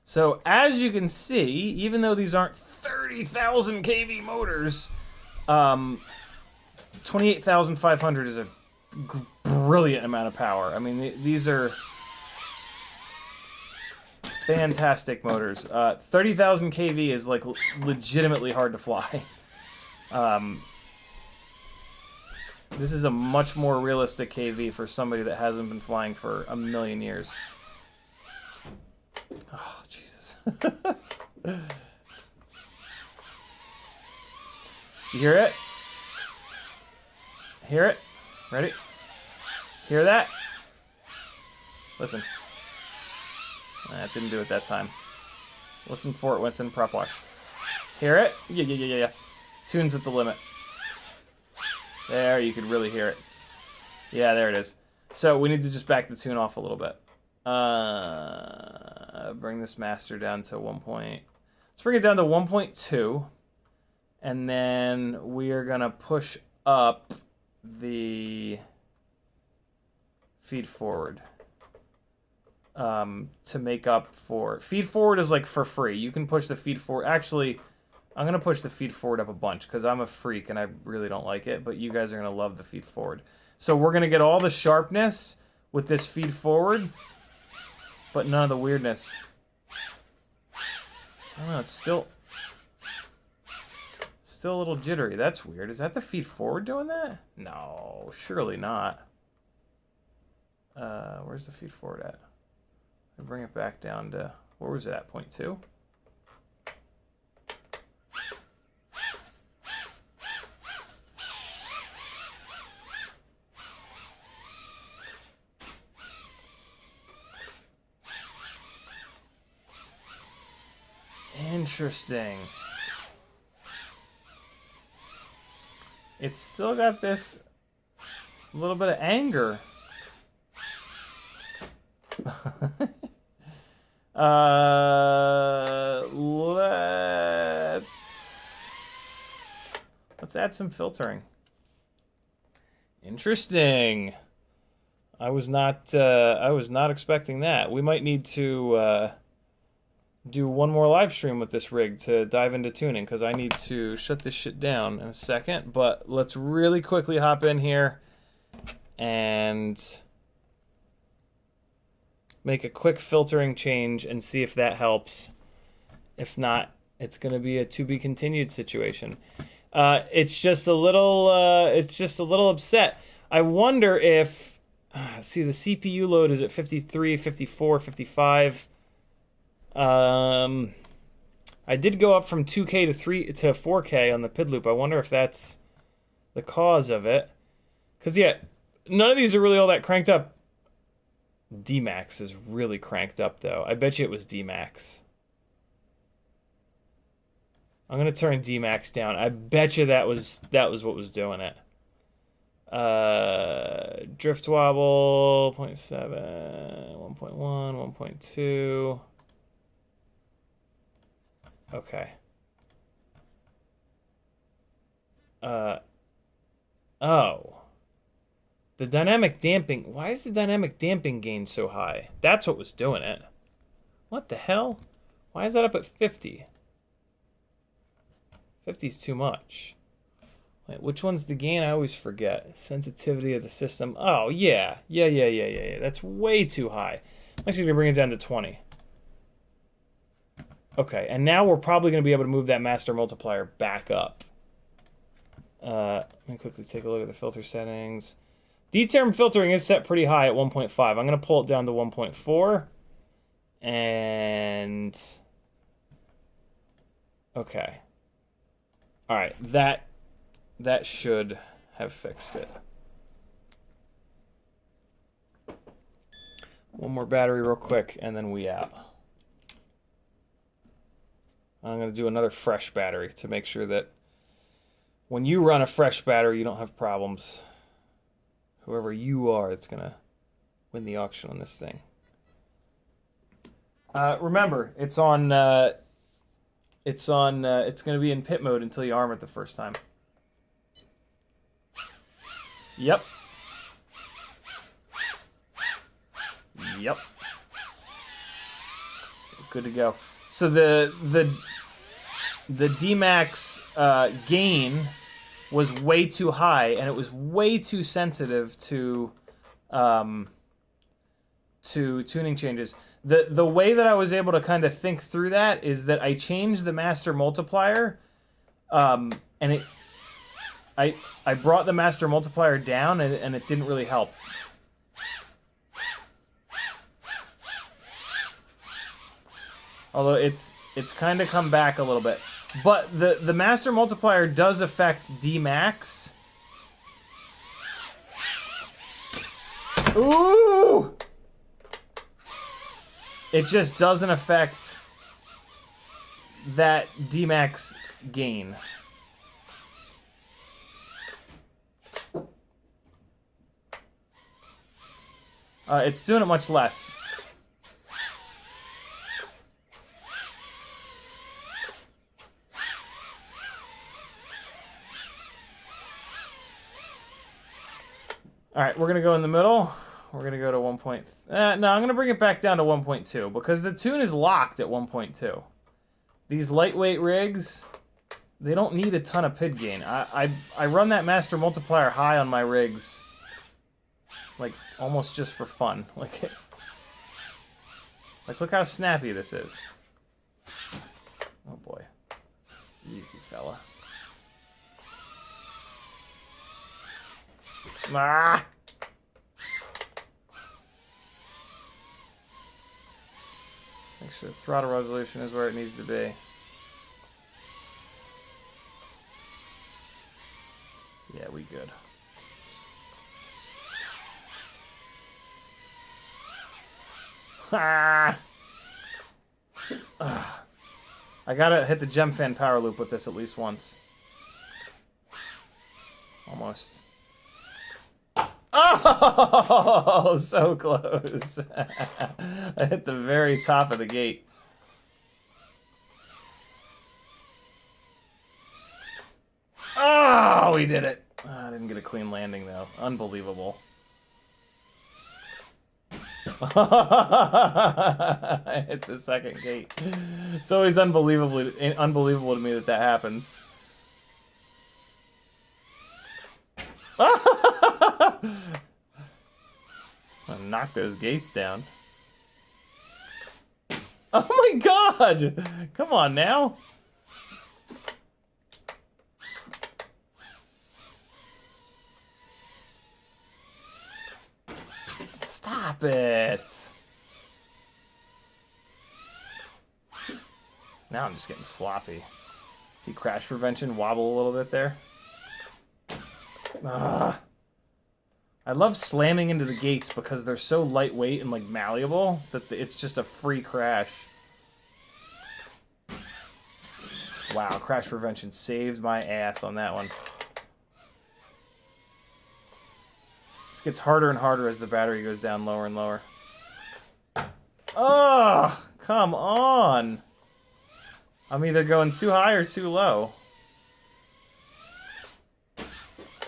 Speaker 1: So as you can see, even though these aren't 30,000 kV motors, 28,500 is a brilliant amount of power. I mean, these are fantastic motors. 30,000 kV is like legitimately hard to fly. This is a much more realistic kV for somebody that hasn't been flying for a million years. Oh, Jesus. You hear it? Hear it? Ready? Hear that? Listen. That didn't do it that time. Listen for it when it's in prop wash. Hear it? Yeah. Tune's at the limit. There, you could really hear it. Yeah, there it is. So we need to just back the tune off a little bit. Bring this master down to 1. Let's bring it down to 1.2, and then we are gonna push up the feed forward. to make up for... Feed forward is like for free. You can push the feed forward. Actually, I'm going to push the feed forward up a bunch because I'm a freak and I really don't like it, but you guys are going to love the feed forward. So we're going to get all the sharpness with this feed forward, but none of the weirdness. I don't know, it's still a little jittery. That's weird. Is that the feed forward doing that? No, surely not. Where's the feed forward at? I bring it back down to, where was it at, 0.2? Interesting. It's still got this little bit of anger. Let's add some filtering. Interesting. I was not expecting that. We might need to do one more live stream with this rig to dive into tuning, because I need to shut this shit down in a second. But let's really quickly hop in here and make a quick filtering change and see if that helps. If not, it's going to be a to be continued situation. It's just a little upset. I wonder if see, the CPU load is at 53, 54, 55. I did go up from 2K to 4K on the PID loop. I wonder if that's the cause of it. Because, yeah, none of these are really all that cranked up. D-Max is really cranked up, though. I bet you it was D-Max. I'm going to turn D-Max down. I bet you that was what was doing it. Drift wobble, 0.7, 1.1, 1.2. Okay. Oh. The dynamic damping. Why is the dynamic damping gain so high? That's what was doing it. What the hell? Why is that up at 50? 50's too much. Wait, which one's the gain? I always forget. Sensitivity of the system. Oh, yeah. Yeah. That's way too high. I'm actually going to bring it down to 20. Okay, and now we're probably going to be able to move that master multiplier back up. Let me quickly take a look at the filter settings. D-term filtering is set pretty high at 1.5. I'm going to pull it down to 1.4. And... okay. Alright, that should have fixed it. One more battery real quick, and then we out. I'm going to do another fresh battery to make sure that when you run a fresh battery, you don't have problems. Whoever you are, it's going to win the auction on this thing. Remember, it's going to be in pit mode until you arm it the first time. Yep. Good to go. So the D-Max gain was way too high, and it was way too sensitive to tuning changes. The way that I was able to kind of think through that is that I changed the master multiplier, and I brought the master multiplier down, and it didn't really help. Although it's kind of come back a little bit. But the master multiplier does affect D-Max. Ooh! It just doesn't affect that D-Max gain. It's doing it much less. All right, we're gonna go in the middle we're gonna go to 1. No, I'm gonna bring it back down to 1.2 because the tune is locked at 1.2. These lightweight rigs, they don't need a ton of PID gain. I run that master multiplier high on my rigs, like almost just for fun. Like look how snappy this is. Oh boy, easy fella. Ah! Make sure the throttle resolution is where it needs to be. Yeah, we good. Ah! I gotta hit the GemFan power loop with this at least once. Almost. Oh, so close. I hit the very top of the gate. Oh, we did it. Oh, I didn't get a clean landing, though. Unbelievable. I hit the second gate. It's always unbelievable to me that happens. I'll knock those gates down. Oh my god! Come on now. Stop it. Now I'm just getting sloppy. See crash prevention wobble a little bit there? Ah. I love slamming into the gates because they're so lightweight and like malleable that it's just a free crash. Wow, crash prevention saved my ass on that one. This gets harder and harder as the battery goes down lower and lower. Oh, come on. I'm either going too high or too low.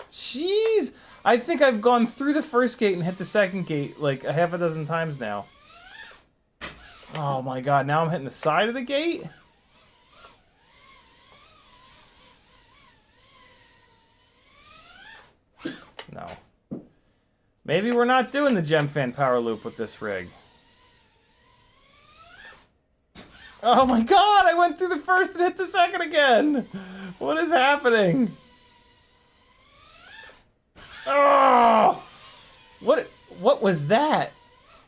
Speaker 1: Jeez! I think I've gone through the first gate and hit the second gate like a half a dozen times now. Oh my god, now I'm hitting the side of the gate? No. Maybe we're not doing the GemFan power loop with this rig. Oh my god, I went through the first and hit the second again! What is happening? Oh! What was that?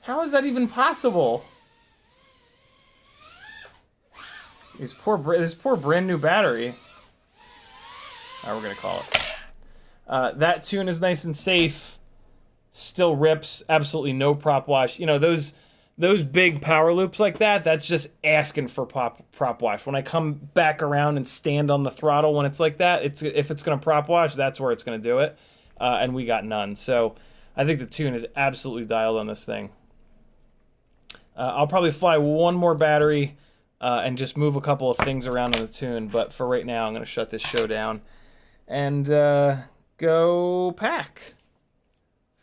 Speaker 1: How is that even possible? This poor brand new battery. We're gonna call it. That tune is nice and safe. Still rips. Absolutely no prop wash. You know those big power loops like that. That's just asking for prop wash. When I come back around and stand on the throttle when it's like that, if it's gonna prop wash, that's where it's gonna do it. And we got none. So I think the tune is absolutely dialed on this thing. I'll probably fly one more battery and just move a couple of things around on the tune. But for right now, I'm going to shut this show down and go pack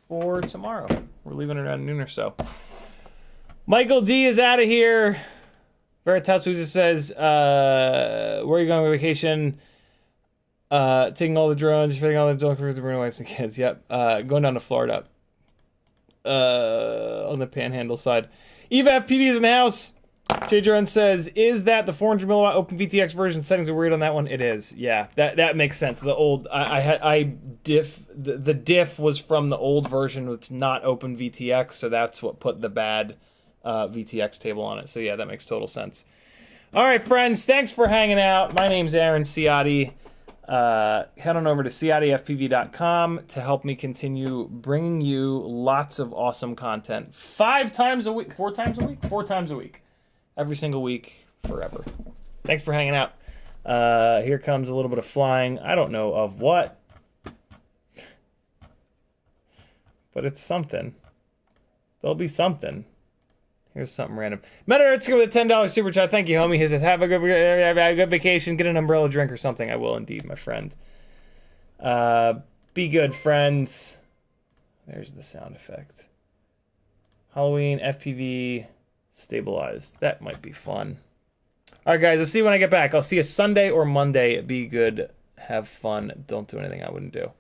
Speaker 1: for tomorrow. We're leaving around noon or so. Michael D is out of here. Veritas Souza says, where are you going on vacation? Taking all the drones, fitting all the dog for the marine wives and kids. Yep. Going down to Florida. On the Panhandle side. Eva FPV is in the house. J. Drone says, is that the 400 milliwatt Open VTX version? Settings are weird on that one. It is. Yeah, that makes sense. The old the diff was from the old version. It's not Open VTX, so that's what put the bad VTX table on it. So yeah, that makes total sense. All right, friends, thanks for hanging out. My name's Aaron Ciotti. Head on over to CiottiFPV.com to help me continue bringing you lots of awesome content 5 times a week, 4 times a week, 4 times a week, every single week, forever. Thanks for hanging out. Here comes a little bit of flying. I don't know of what, but it's something. There'll be something. Here's something random. Meteor with a $10 super chat. Thank you, homie. He says, have a good vacation. Get an umbrella drink or something. I will indeed, my friend. Be good, friends. There's the sound effect. Halloween FPV stabilized. That might be fun. All right, guys. I'll see you when I get back. I'll see you Sunday or Monday. Be good. Have fun. Don't do anything I wouldn't do.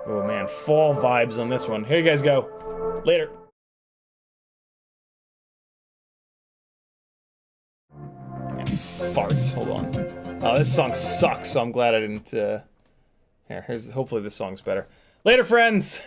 Speaker 1: Oh man, fall vibes on this one. Here you guys go. Later. Yeah, farts. Hold on. Oh, this song sucks, so I'm glad I didn't. Here's hopefully this song's better. Later, friends.